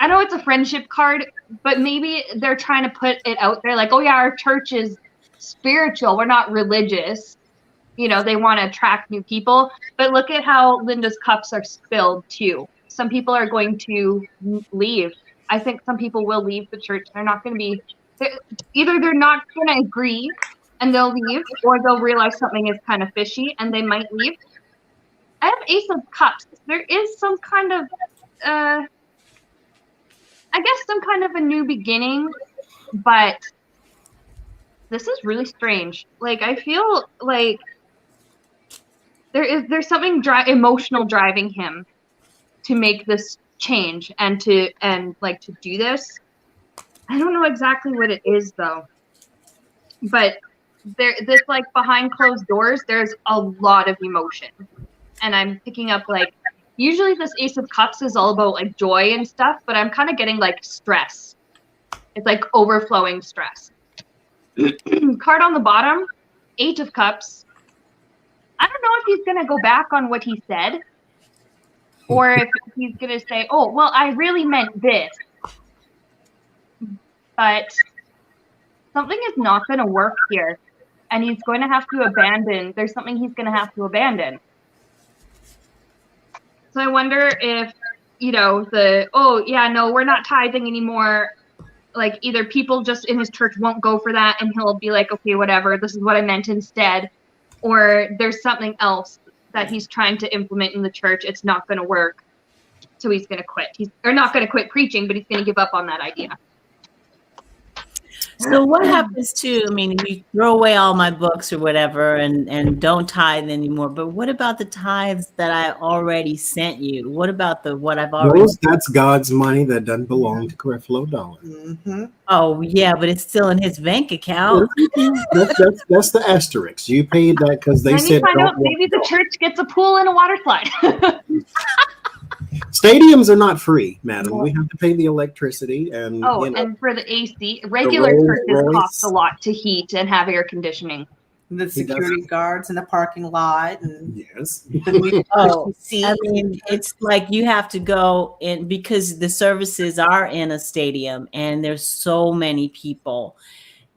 Speaker 1: know it's a friendship card, but maybe they're trying to put it out there like, oh yeah, our church is spiritual, we're not religious. They want to attract new people. But look at how Linda's cups are spilled too. Some people are going to leave. I think some people will leave the church. They're not going to be, either they're not going to agree and they'll leave, or they'll realize something is kind of fishy and they might leave. I have Ace of Cups. There is some kind of, some kind of a new beginning, but this is really strange. Like, I feel like there's something emotional driving him to make this change and to do this. I don't know exactly what it is though, but this like behind closed doors, there's a lot of emotion, and I'm picking up like, usually this Ace of Cups is all about like joy and stuff, but I'm kind of getting like stress. It's like overflowing stress. Card on the bottom, Eight of Cups. I don't know if he's going to go back on what he said, or if he's going to say, oh, well, I really meant this. But something is not going to work here, and he's going to have to abandon. There's something he's going to have to abandon. So I wonder if, we're not tithing anymore. like either people just in his church won't go for that and he'll be like, okay, whatever, this is what I meant instead, or there's something else that he's trying to implement in the church. It's not going to work, so he's going to quit. He's not going to quit preaching, but he's going to give up on that idea.
Speaker 3: So what happens to, I mean, you throw away all my books or whatever and don't tithe anymore, but what about the tithes that I already sent you? What about what I've already?
Speaker 4: That's God's money that doesn't belong to Creflo Dollar.
Speaker 2: Mm-hmm.
Speaker 3: Oh yeah, but it's still in his bank account.
Speaker 4: That's the asterisk. You paid that because they
Speaker 1: Then
Speaker 4: said
Speaker 1: you find out maybe the church gets a pool and a water slide.
Speaker 4: Stadiums are not free, madam. We have to pay the electricity and
Speaker 1: and for the AC, regular churches cost a lot to heat and have air conditioning.
Speaker 2: The security guards in the parking lot. And
Speaker 4: yes.
Speaker 3: I mean, it's like you have to go in because the services are in a stadium and there's so many people.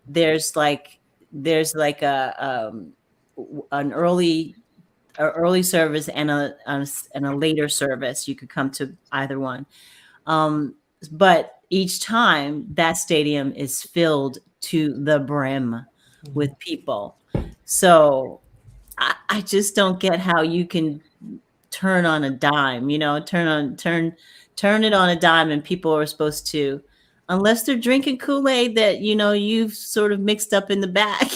Speaker 3: There's like an early service and a later service. You could come to either one. But each time that stadium is filled to the brim with people. So I just don't get how you can turn on a dime, turn it on a dime and people are supposed to, unless they're drinking Kool-Aid that, you've sort of mixed up in the back.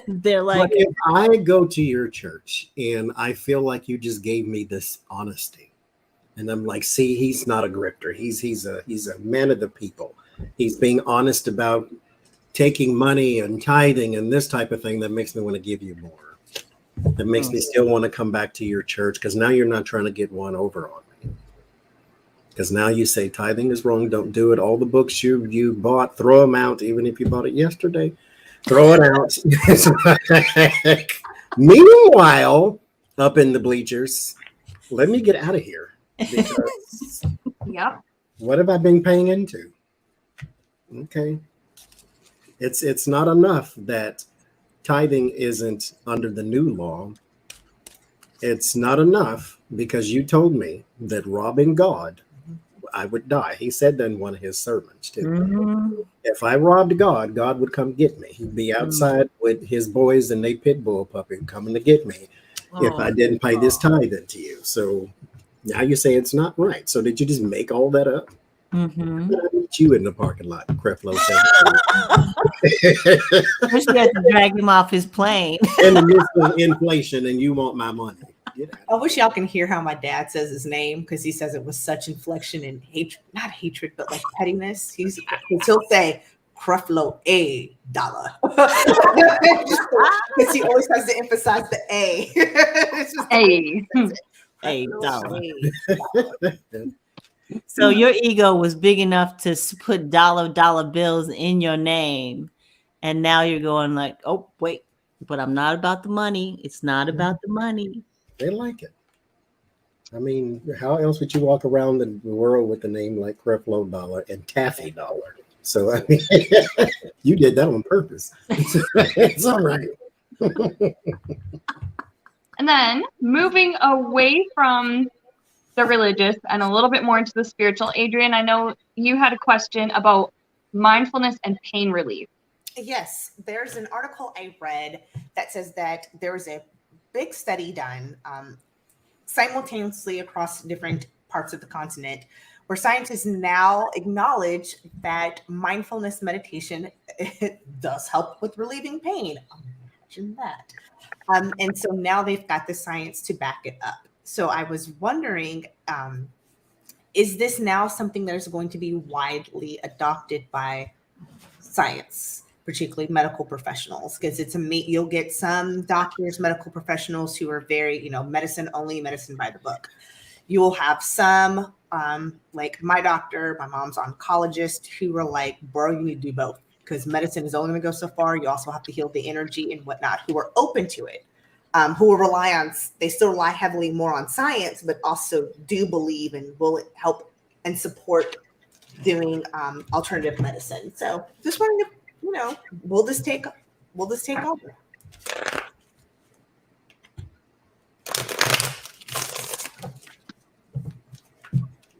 Speaker 3: They're like,
Speaker 4: but if I go to your church and I feel like you just gave me this honesty and I'm like, see, he's not a grifter. He's a man of the people. He's being honest about taking money and tithing and this type of thing that makes me want to give you more. That makes me still want to come back to your church because now you're not trying to get one over on me. Because now you say tithing is wrong. Don't do it. All the books you bought, throw them out. Even if you bought it yesterday, throw it out. Meanwhile, up in the bleachers, let me get out of here. Because
Speaker 1: Yep.
Speaker 4: What have I been paying into? Okay. It's not enough that tithing isn't under the new law. It's not enough because you told me that robbing God, I would die. He said that in one of his sermons too.
Speaker 3: mm-hmm.
Speaker 4: If I robbed God, God would come get me. He'd be outside with his boys and they pit bull puppy coming to get me if I didn't pay this tithe into you. So now you say it's not right. So did you just make all that up?
Speaker 3: Mm-hmm.
Speaker 4: I'll meet you in the parking lot, Creflo.
Speaker 3: First you have to drag him off his plane.
Speaker 4: In the midst of inflation, and you want my money.
Speaker 2: I wish y'all can hear how my dad says his name because he says it with such inflection and hatred, not hatred, but like pettiness. He'll say Creflo A dollar because he always has to emphasize the A. It's just
Speaker 3: A dollar. So your ego was big enough to put dollar bills in your name. And now you're going like, oh, wait, but I'm not about the money. It's not about the money.
Speaker 4: They like it. I mean, how else would you walk around the world with a name like Creflo Dollar and Taffy Dollar? So, I mean, you did that on purpose. It's all right.
Speaker 1: And then moving away from the religious and a little bit more into the spiritual, Adrian, I know you had a question about mindfulness and pain relief.
Speaker 2: Yes, there's an article I read that says that there was a big study done simultaneously across different parts of the continent where scientists now acknowledge that mindfulness meditation does help with relieving pain. Imagine that. And so now they've got the science to back it up. So I was wondering, is this now something that is going to be widely adopted by science, particularly medical professionals? Because you'll get some doctors, medical professionals who are very, medicine only, medicine by the book. You will have some, like my doctor, my mom's oncologist, who are like, bro, you need to do both because medicine is only going to go so far. You also have to heal the energy and whatnot, who are open to it. Who will they still rely heavily more on science, but also do believe and will it help and support doing alternative medicine. So just wondering if, will this take over?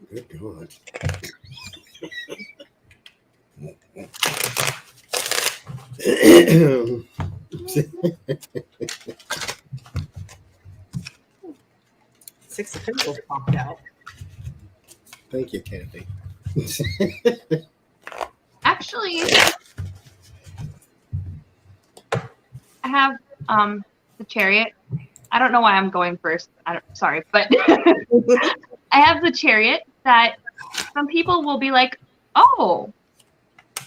Speaker 4: Good God.
Speaker 2: Six of Pentacles popped out.
Speaker 4: Thank you, Kathy.
Speaker 1: Actually, I have the Chariot. I don't know why I'm going first. Sorry, but I have the Chariot that some people will be like, oh,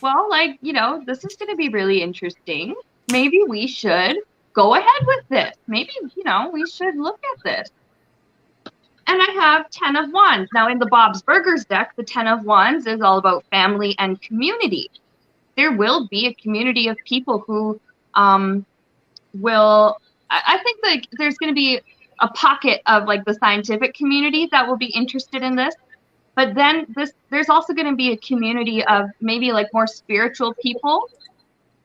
Speaker 1: well, like, this is going to be really interesting. Maybe we should go ahead with this. Maybe, we should look at this. And I have 10 of Wands. Now, in the Bob's Burgers deck, the 10 of Wands is all about family and community. There will be a community of people who will, I think like there's going to be a pocket of like the scientific community that will be interested in this. But then there's also going to be a community of maybe like more spiritual people,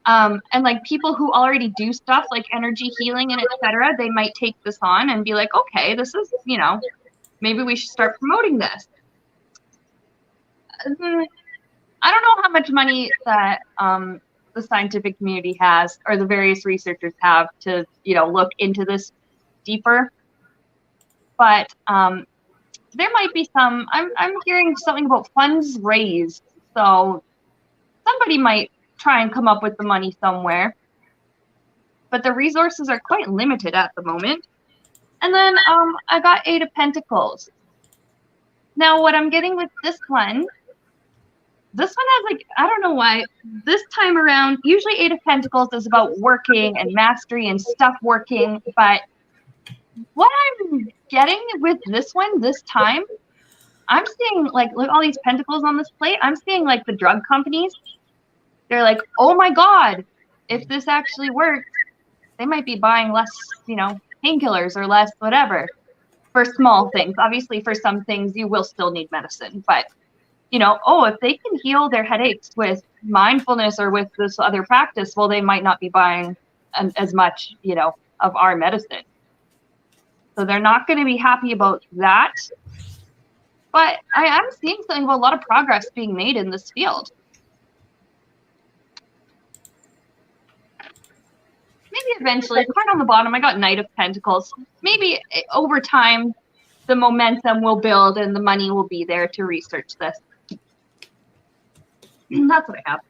Speaker 1: and like people who already do stuff like energy healing and etc. They might take this on and be like, okay, this is, maybe we should start promoting this. I don't know how much money that the scientific community has or the various researchers have to, look into this deeper. But there might be some, I'm hearing something about funds raised. So somebody might try and come up with the money somewhere. But the resources are quite limited at the moment. And then I got 8 of Pentacles. Now what I'm getting with this one has like, I don't know why, this time around, usually 8 of Pentacles is about working and mastery and stuff working. But what I'm getting with this one this time, I'm seeing like, look at all these pentacles on this plate. I'm seeing like the drug companies. They're like, oh my God, if this actually works, they might be buying less, painkillers or less whatever for small things. Obviously, for some things, you will still need medicine. But, if they can heal their headaches with mindfulness or with this other practice, well, they might not be buying as much, of our medicine. So they're not going to be happy about that. But I am seeing something about a lot of progress being made in this field. Maybe eventually, card on the bottom, I got Knight of Pentacles. Maybe over time, the momentum will build and the money will be there to research this. That's what I have.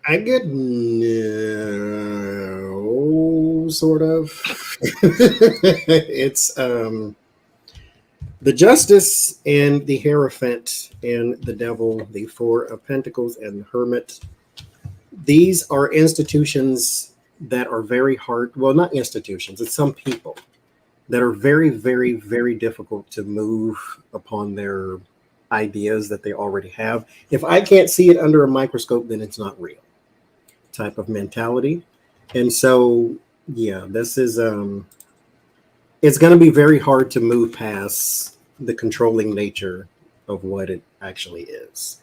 Speaker 4: I get no, sort of. It's the Justice and the Hierophant and the Devil, the 4 of Pentacles and the Hermit. These are institutions that are very hard. Well, not institutions. It's some people that are very, very, very difficult to move upon their ideas that they already have. If I can't see it under a microscope, then it's not real type of mentality. And so, yeah, this is, it's going to be very hard to move past the controlling nature of what it actually is.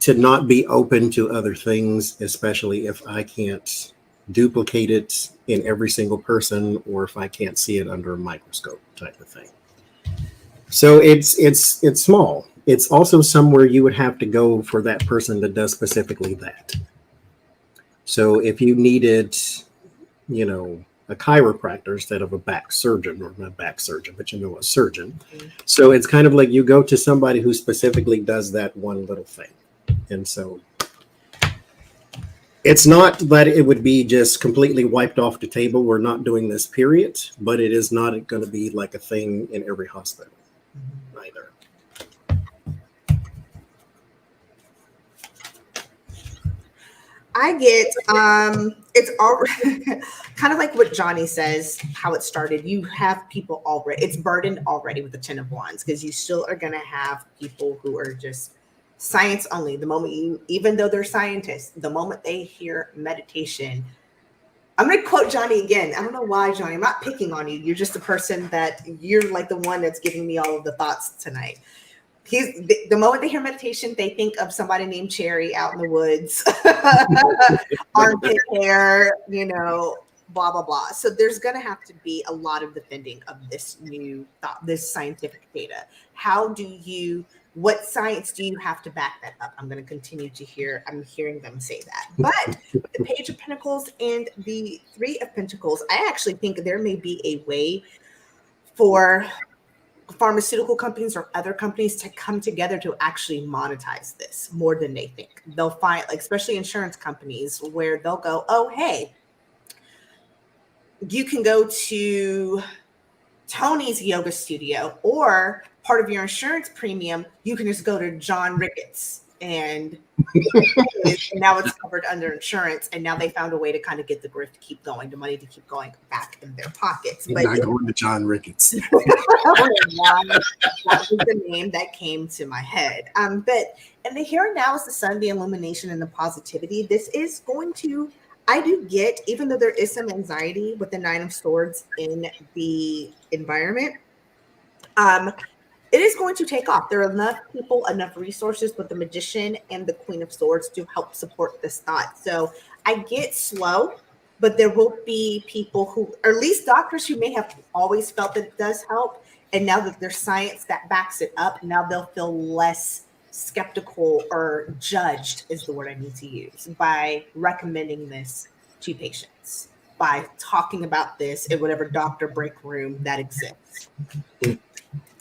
Speaker 4: To not be open to other things, especially if I can't duplicate it in every single person or if I can't see it under a microscope type of thing. So it's small. It's also somewhere you would have to go for that person that does specifically that. So if you needed, a chiropractor instead of a back surgeon, or not back surgeon, but a surgeon. So it's kind of like you go to somebody who specifically does that one little thing. And so it's not that it would be just completely wiped off the table. We're not doing this, period. But it is not going to be like a thing in every hospital either.
Speaker 2: I get it's all kind of like what Johnny says, how it started. You have people already, it's burdened already with the 10 of Wands, because you still are going to have people who are just science only. The moment you, even though they're scientists, the moment they hear meditation, I'm going to quote Johnny again. I don't know why, Johnny, I'm not picking on you. You're just the person that you're like the one that's giving me all of the thoughts tonight. The moment they hear meditation, they think of somebody named Cherry out in the woods, armpit hair, blah, blah, blah. So there's going to have to be a lot of defending of this new thought, this scientific data. What science do you have to back that up? I'm going to continue to I'm hearing them say that. But the Page of Pentacles and the Three of Pentacles, I actually think there may be a way for pharmaceutical companies or other companies to come together to actually monetize this more than they think. They'll find, like, especially insurance companies, where they'll go, oh, hey, you can go to Tony's yoga studio, or part of your insurance premium, you can just go to John Ricketts, and now it's covered under insurance. And now they found a way to kind of get the grift to keep going, the money to keep going back in their pockets.
Speaker 4: But not going to John Ricketts.
Speaker 2: That was the name that came to my head. And the here and now is the sun, the illumination, and the positivity. This is going to, I do get, even though there is some anxiety with the Nine of Swords in the environment, it is going to take off. There are enough people, enough resources with the Magician and the Queen of Swords to help support this thought. So I get slow, but there will be people who, or at least doctors who may have always felt that it does help. And now that there's science that backs it up, now they'll feel less skeptical or judged, is the word I need to use, by recommending this to patients, by talking about this in whatever doctor break room that exists.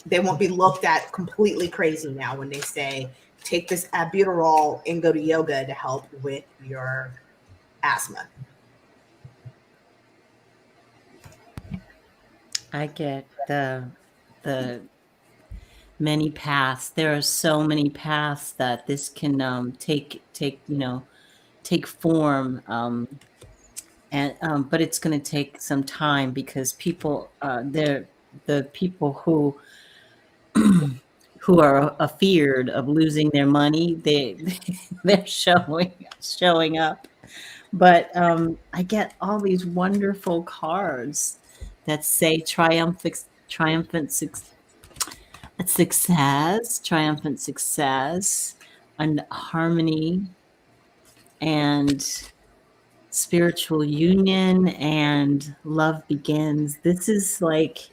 Speaker 2: They won't be looked at completely crazy now when they say, take this albuterol and go to yoga to help with your asthma.
Speaker 3: I get the many paths. There are so many paths that this can take form, but it's going to take some time, because people, the people who are afeared of losing their money, they're showing up. But I get all these wonderful cards that say triumphant success, and harmony, and spiritual union, and love begins. This is like,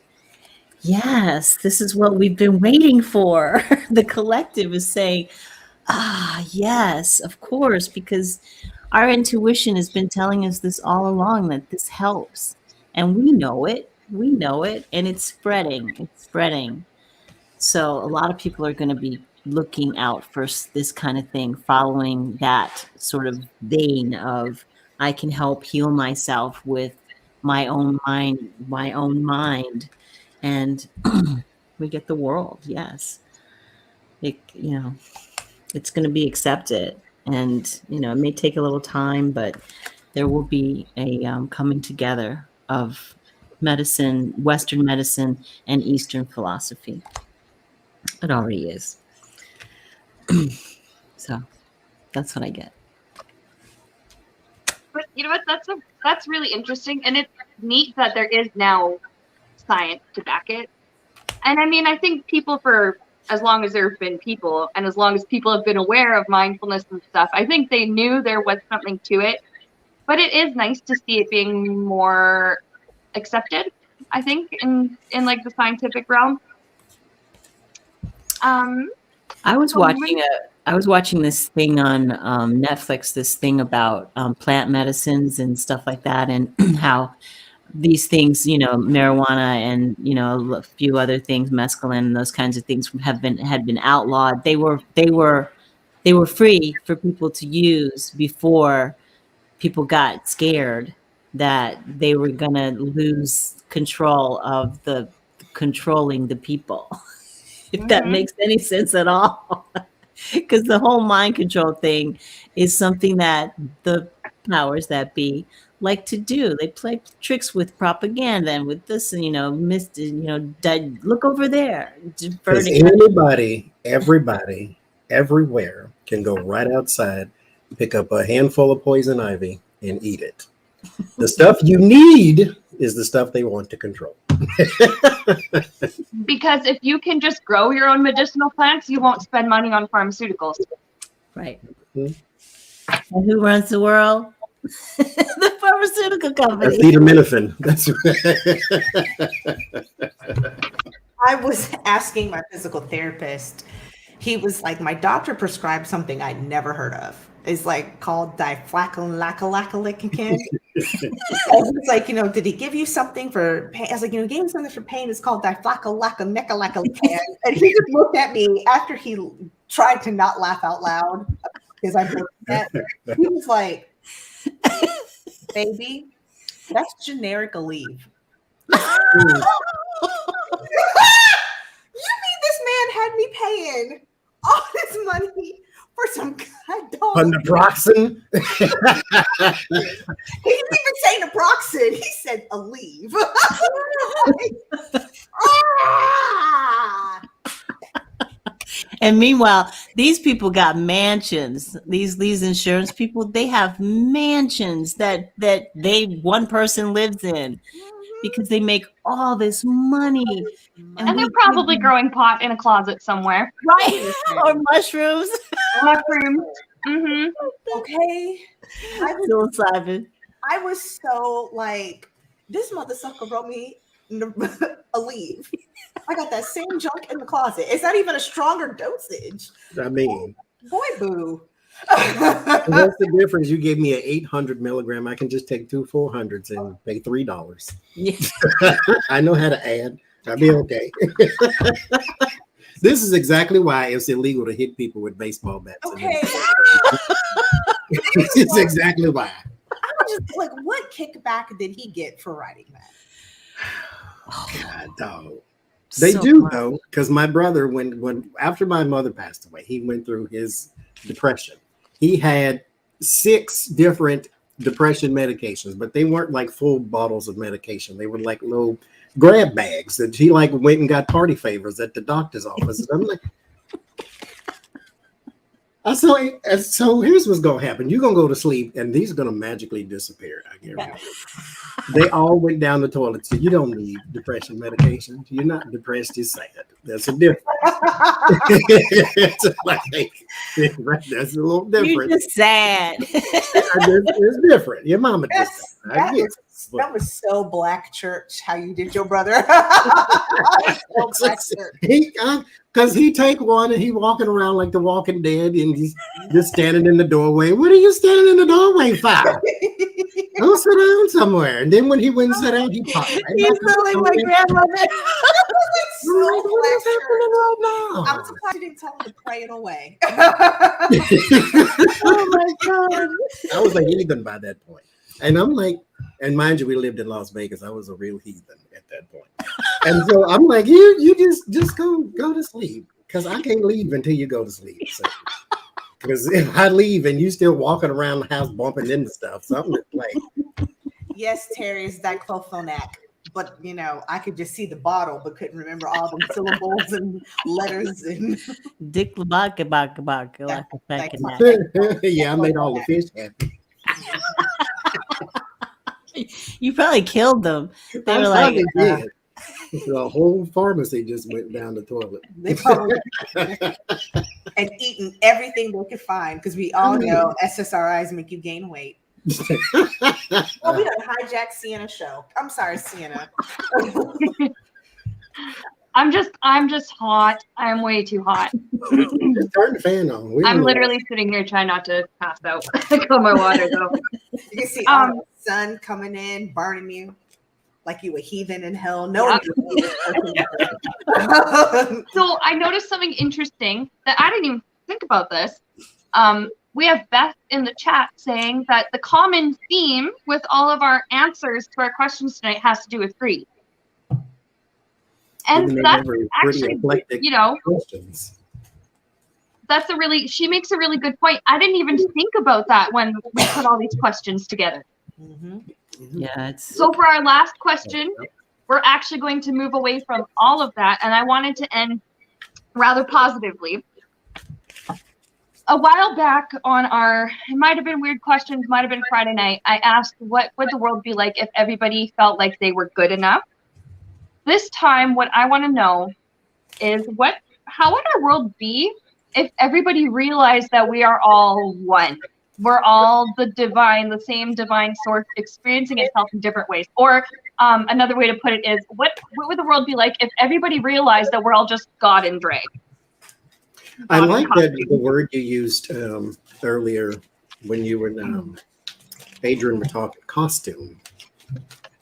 Speaker 3: yes, this is what we've been waiting for. The collective is saying, yes, of course, because our intuition has been telling us this all along, that this helps. And we know it, and it's spreading. So a lot of people are going to be looking out for this kind of thing, following that sort of vein of, I can help heal myself with my own mind, and we get the world. Yes, it's going to be accepted, and it may take a little time, but there will be a coming together of medicine, Western medicine, and Eastern philosophy. It already is. So that's what I get.
Speaker 1: But you know what? That's really interesting, and it's neat that there is now science to back it. And I mean, I think people, for as long as there have been people, and as long as people have been aware of mindfulness and stuff, I think they knew there was something to it. But it is nice to see it being more accepted, I think, in like the scientific realm.
Speaker 3: I was watching this thing on Netflix, this thing about plant medicines and stuff like that, and how these things, marijuana and a few other things, mescaline and those kinds of things had been outlawed. They were free for people to use before people got scared that they were going to lose control of controlling the people. If that makes any sense at all. Because the whole mind control thing is something that the powers that be like to do. They play tricks with propaganda and with this, and look over there.
Speaker 4: Because everybody, everywhere can go right outside, pick up a handful of poison ivy and eat it. The stuff you need is the stuff they want to control.
Speaker 1: Because if you can just grow your own medicinal plants, you won't spend money on pharmaceuticals.
Speaker 3: Right. And who runs the world? The pharmaceutical company.
Speaker 4: Acetaminophen. That's
Speaker 2: I was asking my physical therapist. He was like, my doctor prescribed something I'd never heard of. It's like called diflacalacalican. He's like, did he give you something for pain? I was like, he gave me something for pain. It's called diflacalacalican. And he just looked at me after he tried to not laugh out loud because I broke that. He was like, baby, that's generic Aleve. You mean this man had me paying all this money for some goddamn
Speaker 4: naproxen?
Speaker 2: He didn't even say naproxen. He said Aleve.
Speaker 3: And meanwhile, these people got mansions. These insurance people, they have mansions that one person lives in because they make all this money.
Speaker 1: And they're probably growing pot in a closet somewhere.
Speaker 3: Right. Or mushrooms.
Speaker 1: Mushrooms. Mm-hmm.
Speaker 2: Okay.
Speaker 3: Psilocybin.
Speaker 2: I was so like, this mother sucker wrote me Aleve. I got that same junk in the closet. It's not even a stronger dosage.
Speaker 4: I mean,
Speaker 2: boy, boo.
Speaker 4: What's the difference? You gave me an 800 milligram. I can just take 2 400s and pay $3.
Speaker 3: Yeah.
Speaker 4: I know how to add. I'll be okay. This is exactly why it's illegal to hit people with baseball bats.
Speaker 2: Okay.
Speaker 4: This is exactly why.
Speaker 2: I was just like, what kickback did he get for writing that?
Speaker 4: Oh, God, dog. They so do though, because my brother, when after my mother passed away, he went through his depression. He had 6 different depression medications, but they weren't like full bottles of medication. They were like little grab bags that he like went and got party favors at the doctor's office. And I'm like, so here's what's gonna happen. You're gonna go to sleep, and these are gonna magically disappear. I guarantee. They all went down the toilet. So you don't need depression medication. You're not depressed. You're sad. That's a difference. It's like, that's a little different.
Speaker 3: You're just sad.
Speaker 4: It's different. Your mama did that.
Speaker 2: That was so black church how you did your brother.
Speaker 4: Because he take one and he walking around like the Walking Dead and he's just standing in the doorway. What are you standing in the doorway for? Go sit down somewhere. And then when he went and sat down, he popped.
Speaker 3: He's like my grandmother.
Speaker 2: What's happening right now? I'm surprised you didn't tell him to pray it away.
Speaker 3: Oh my God.
Speaker 4: I was like heathen by that point. And I'm like, and mind you, we lived in Las Vegas. I was a real heathen at that point. And so I'm like, you just go to sleep. Because I can't leave until you go to sleep. Because if I leave and you still walking around the house bumping into stuff, something like.
Speaker 2: Yes, Terry, it's diclofenac. But I could just see the bottle, but couldn't remember all the syllables and letters and.
Speaker 4: Yeah, I made all the fish happy.
Speaker 3: You probably killed them. They were like,
Speaker 4: the whole pharmacy just went down the toilet.
Speaker 2: They probably and eating everything they could find because we all know SSRIs make you gain weight. Well, we done hijacked Sienna's show. I'm sorry, Sienna.
Speaker 1: I'm just hot. I'm way too hot.
Speaker 4: Just turn the fan on.
Speaker 1: I'm literally sitting here trying not to pass out. I got my water though.
Speaker 2: You can see all the sun coming in, burning you like you a heathen in hell. No one
Speaker 1: So I noticed something interesting that I didn't even think about this. We have Beth in the chat saying that the common theme with all of our answers to our questions tonight has to do with greed. And that's actually, questions. She makes a really good point. I didn't even think about that when we put all these questions together.
Speaker 2: Mm-hmm.
Speaker 3: Yeah.
Speaker 1: So for our last question, we're actually going to move away from all of that. And I wanted to end rather positively. A while back on it might have been Weird Questions, might have been Friday night, I asked what would the world be like if everybody felt like they were good enough? This time, what I want to know is how would our world be if everybody realized that we are all one? we're all the divine, the same divine source experiencing itself in different ways. Or another way to put it is, what would the world be like if everybody realized that we're all just God in drag?
Speaker 4: I like that the word you used earlier when you were Adrian were talking costume.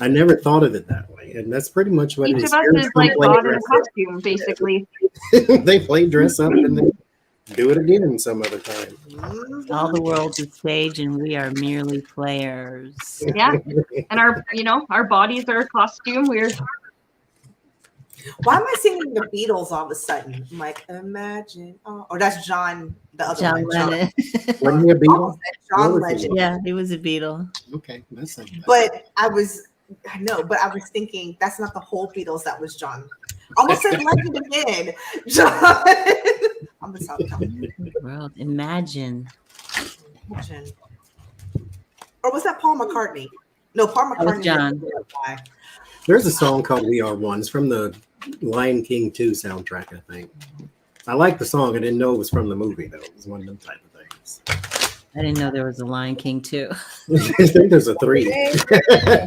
Speaker 4: I never thought of it that way, and that's pretty much what
Speaker 1: Each
Speaker 4: it is.
Speaker 1: of us is like God in a costume, basically.
Speaker 4: They play dress up and then do it again some other time.
Speaker 3: All the world's a stage, and we are merely players.
Speaker 1: Yeah, and our bodies are a costume.
Speaker 2: Why am I singing the Beatles all of a sudden? I'm like, imagine. Oh, or that's John, the other
Speaker 3: John
Speaker 2: one.
Speaker 3: Lennon.
Speaker 4: Wasn't he a Beatle?
Speaker 2: John Legend.
Speaker 3: Yeah, he was a Beatle.
Speaker 4: Okay, that's not bad.
Speaker 2: But I was thinking that's not the whole Beatles. That was John. Almost said Legend again. John. I'm gonna stop coming.
Speaker 3: World, imagine.
Speaker 2: Or was that Paul McCartney? No, Paul
Speaker 3: That was
Speaker 2: McCartney.
Speaker 3: John.
Speaker 4: There's a song called "We Are One." It's from the Lion King 2 soundtrack, I think. I like the song. I didn't know it was from the movie, though. It was one of them type of things.
Speaker 3: I didn't know there was a Lion King too.
Speaker 4: I think there's a 3.
Speaker 3: Oh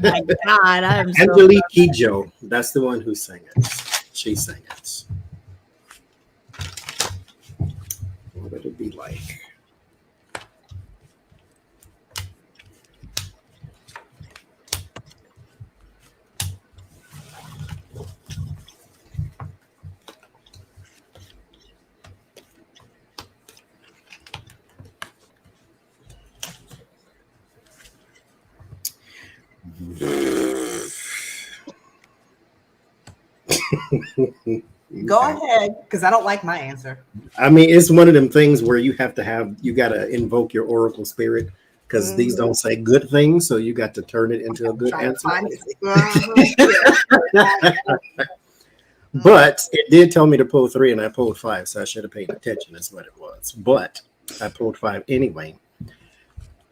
Speaker 3: my God, I'm so
Speaker 4: Angelique Kidjo, that's the one who sang it. She sang it. What would it be like?
Speaker 2: Go ahead, because I don't like my answer.
Speaker 4: I mean, it's one of them things where you got to invoke your oracle spirit, because these don't say good things, so you got to turn it into a good answer. But it did tell me to pull 3, and I pulled 5, so I should have paid attention. That's what it was. But I pulled 5 anyway.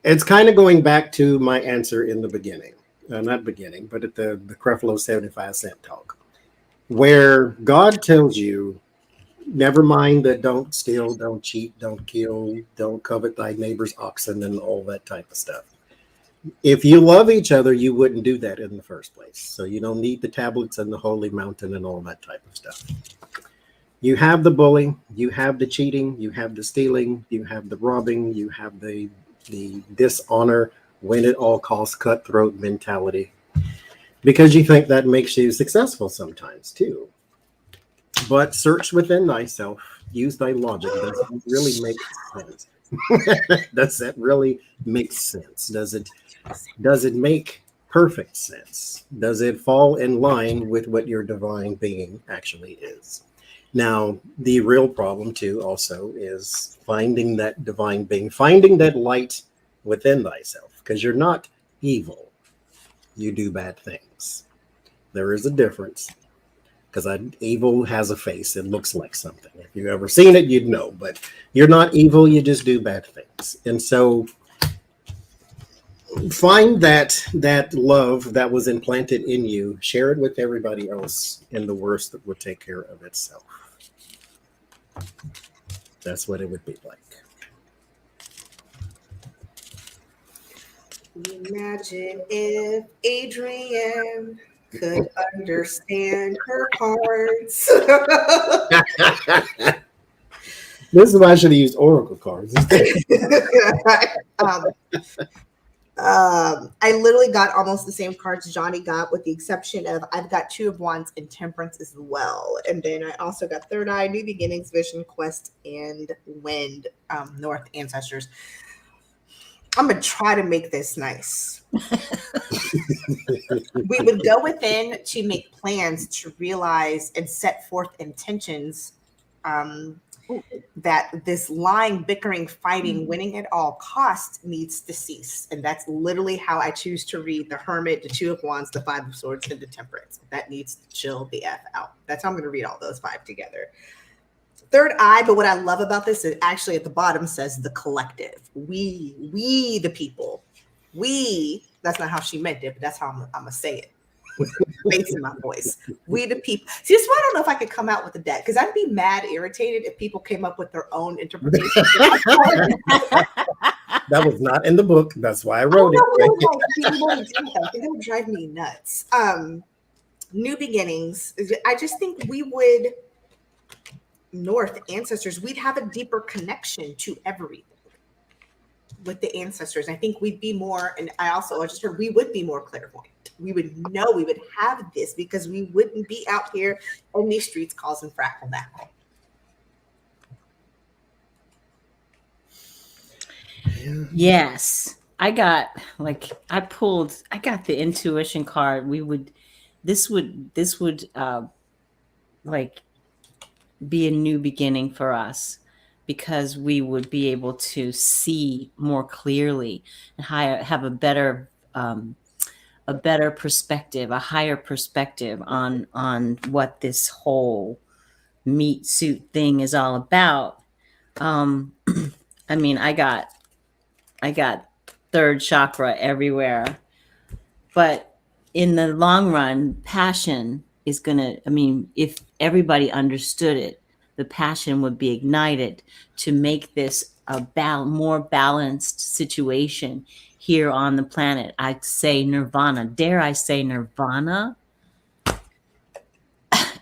Speaker 4: It's kind of going back to my answer in the beginning. Not beginning, but at the Creflo 75-cent talk, where God tells you, never mind that don't steal, don't cheat, don't kill, don't covet thy neighbor's oxen, and all that type of stuff. If you love each other, you wouldn't do that in the first place. So you don't need the tablets and the holy mountain and all that type of stuff. You have the bullying, you have the cheating, you have the stealing, you have the robbing, you have the dishonor, win at all costs, cutthroat mentality, because you think that makes you successful sometimes too. But search within thyself, use thy logic. Does it really make sense? Does that really make sense? Does it make perfect sense? Does it fall in line with what your divine being actually is? Now, the real problem too also is finding that divine being, finding that light within thyself, because you're not evil. You do bad things. There is a difference, because evil has a face. It looks like something. If you've ever seen it, you'd know. But you're not evil. You just do bad things. And so find that love that was implanted in you. Share it with everybody else, and the worst that would take care of itself. That's what it would be like.
Speaker 2: Imagine if Adrienne could understand her cards.
Speaker 4: This is why I should have used oracle cards.
Speaker 2: I literally got almost the same cards Johnny got, with the exception of I've got 2 of Wands and Temperance as well. And then I also got Third Eye, New Beginnings, Vision, Quest, and Wind, North Ancestors. I'm going to try to make this nice. We would go within to make plans to realize and set forth intentions that this lying, bickering, fighting, winning at all costs needs to cease. And that's literally how I choose to read the Hermit, the 2 of Wands, the 5 of Swords, and the Temperance. That needs to chill the F out. That's how I'm going to read all those 5 together. Third Eye, but what I love about this is actually at the bottom says the collective. We the people. We, that's not how she meant it, but that's how I'm going to say it. With bass in my voice. We the people. See, that's why I don't know if I could come out with a deck, because I'd be mad irritated if people came up with their own interpretation.
Speaker 4: That was not in the book. That's why I
Speaker 2: I don't
Speaker 4: wrote
Speaker 2: know
Speaker 4: it.
Speaker 2: who would be able to do that. I think that would drive me nuts. New beginnings. I just think we would, North ancestors, we'd have a deeper connection to everything with the ancestors. I think we'd be more, and I just heard we would be more clairvoyant. We would know, we would have this because we wouldn't be out here on these streets causing fractal now.
Speaker 3: Yes. I got the intuition card. This would like be a new beginning for us, because we would be able to see more clearly and have a better perspective, a higher perspective on what this whole meat suit thing is all about. I mean, I got third chakra everywhere, but in the long run, passion is gonna, I mean, if everybody understood it, the passion would be ignited to make this a more balanced situation here on the planet. I'd say nirvana. Dare I say nirvana?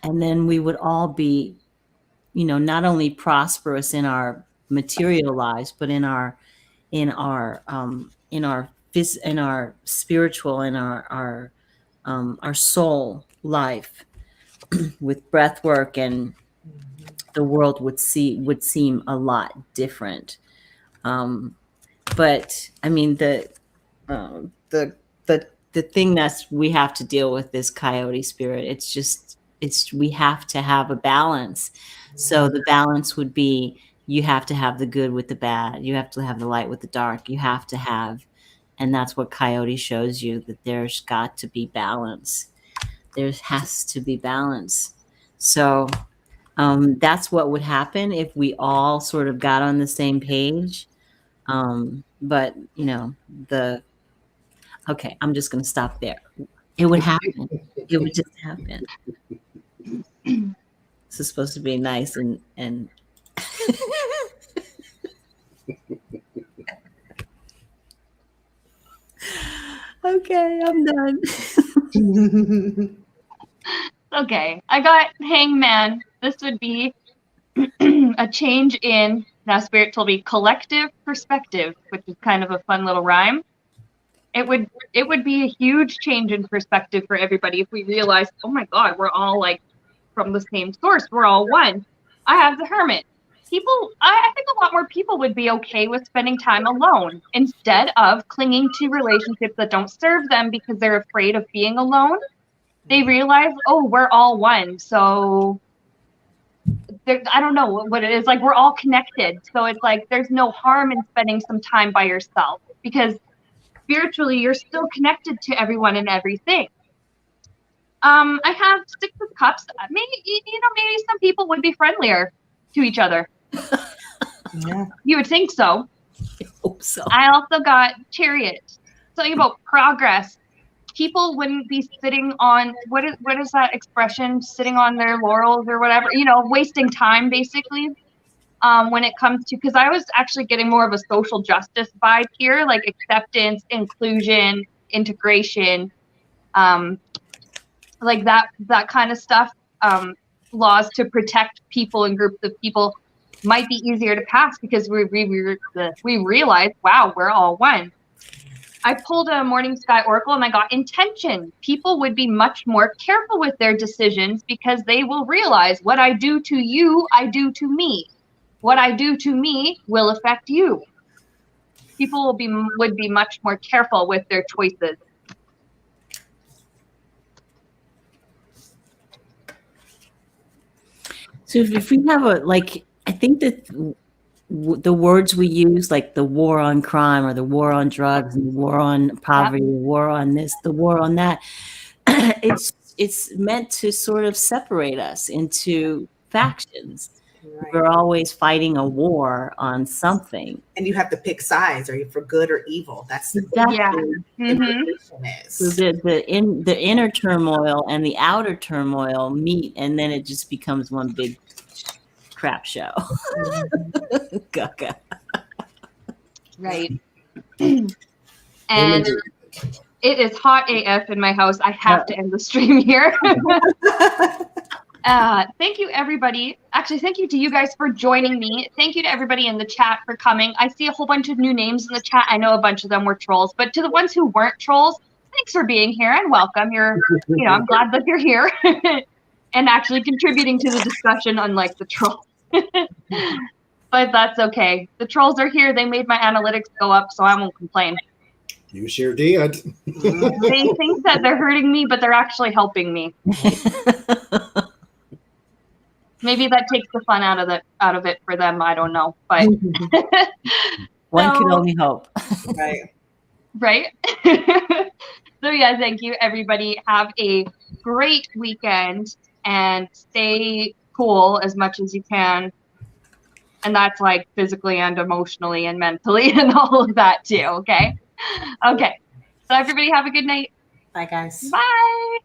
Speaker 3: And then we would all be, not only prosperous in our material lives, but in our spiritual, in our soul life, with breath work, and the world would seem a lot different. But I mean, the thing that's we have to deal with is coyote spirit. We have to have a balance. So the balance would be, you have to have the good with the bad. You have to have the light with the dark. You have to have, and that's what coyote shows you, that there's got to be balance. There has to be balance. So that's what would happen if we all sort of got on the same page. But okay, I'm just going to stop there. It would happen. It would just happen. This is supposed to be nice and okay, I'm done.
Speaker 1: Okay, I got hangman. This would be a change in, now Spirit told me, collective perspective, which is kind of a fun little rhyme. It would be a huge change in perspective for everybody if we realized, oh my God, we're all like from the same source. We're all one. I have the hermit. I think a lot more people would be okay with spending time alone instead of clinging to relationships that don't serve them because they're afraid of being alone. They realize, oh, we're all one. So I don't know what it is. Like, we're all connected. So it's like, there's no harm in spending some time by yourself, because spiritually, you're still connected to everyone and everything. I have 6 of cups. Maybe some people would be friendlier to each other.
Speaker 2: Yeah.
Speaker 1: You would think so.
Speaker 3: I hope so.
Speaker 1: I also got chariot. Something about progress. People wouldn't be sitting on, what is that expression? Sitting on their laurels or whatever, wasting time basically. When it comes to, because I was actually getting more of a social justice vibe here, like acceptance, inclusion, integration, like that kind of stuff. Laws to protect people and groups of people might be easier to pass because we realize, wow, we're all one. I pulled a Morning Sky Oracle and I got intention. People would be much more careful with their decisions because they will realize, what I do to you, I do to me. What I do to me will affect you. People would be much more careful with their choices.
Speaker 3: So if we have I think that the words we use, like the war on crime or the war on drugs and the war on poverty, the war on this, the war on that, it's meant to sort of separate us into factions. Right. We're always fighting a war on something,
Speaker 2: and you have to pick sides. Are you for good or evil? That's
Speaker 3: exactly.
Speaker 1: Yeah.
Speaker 3: So the inner turmoil and the outer turmoil meet, and then it just becomes one big crap show. Gaga.
Speaker 1: Right. And it is hot AF in my house. I have to end the stream here. Thank you, everybody. Actually, thank you to you guys for joining me. Thank you to everybody in the chat for coming. I see a whole bunch of new names in the chat. I know a bunch of them were trolls, but to the ones who weren't trolls, thanks for being here and welcome. I'm glad that you're here and actually contributing to the discussion, unlike the trolls. But that's okay. The trolls are here. They made my analytics go up, so I won't complain.
Speaker 4: You sure did.
Speaker 1: They think that they're hurting me, but they're actually helping me. Maybe that takes the fun out of it for them. I don't know, but
Speaker 3: one can only hope.
Speaker 2: Right.
Speaker 1: So yeah, thank you, everybody. Have a great weekend and stay cool as much as you can. And that's like physically and emotionally and mentally and all of that too. Okay. Okay. So everybody have a good night.
Speaker 2: Bye, guys.
Speaker 1: Bye.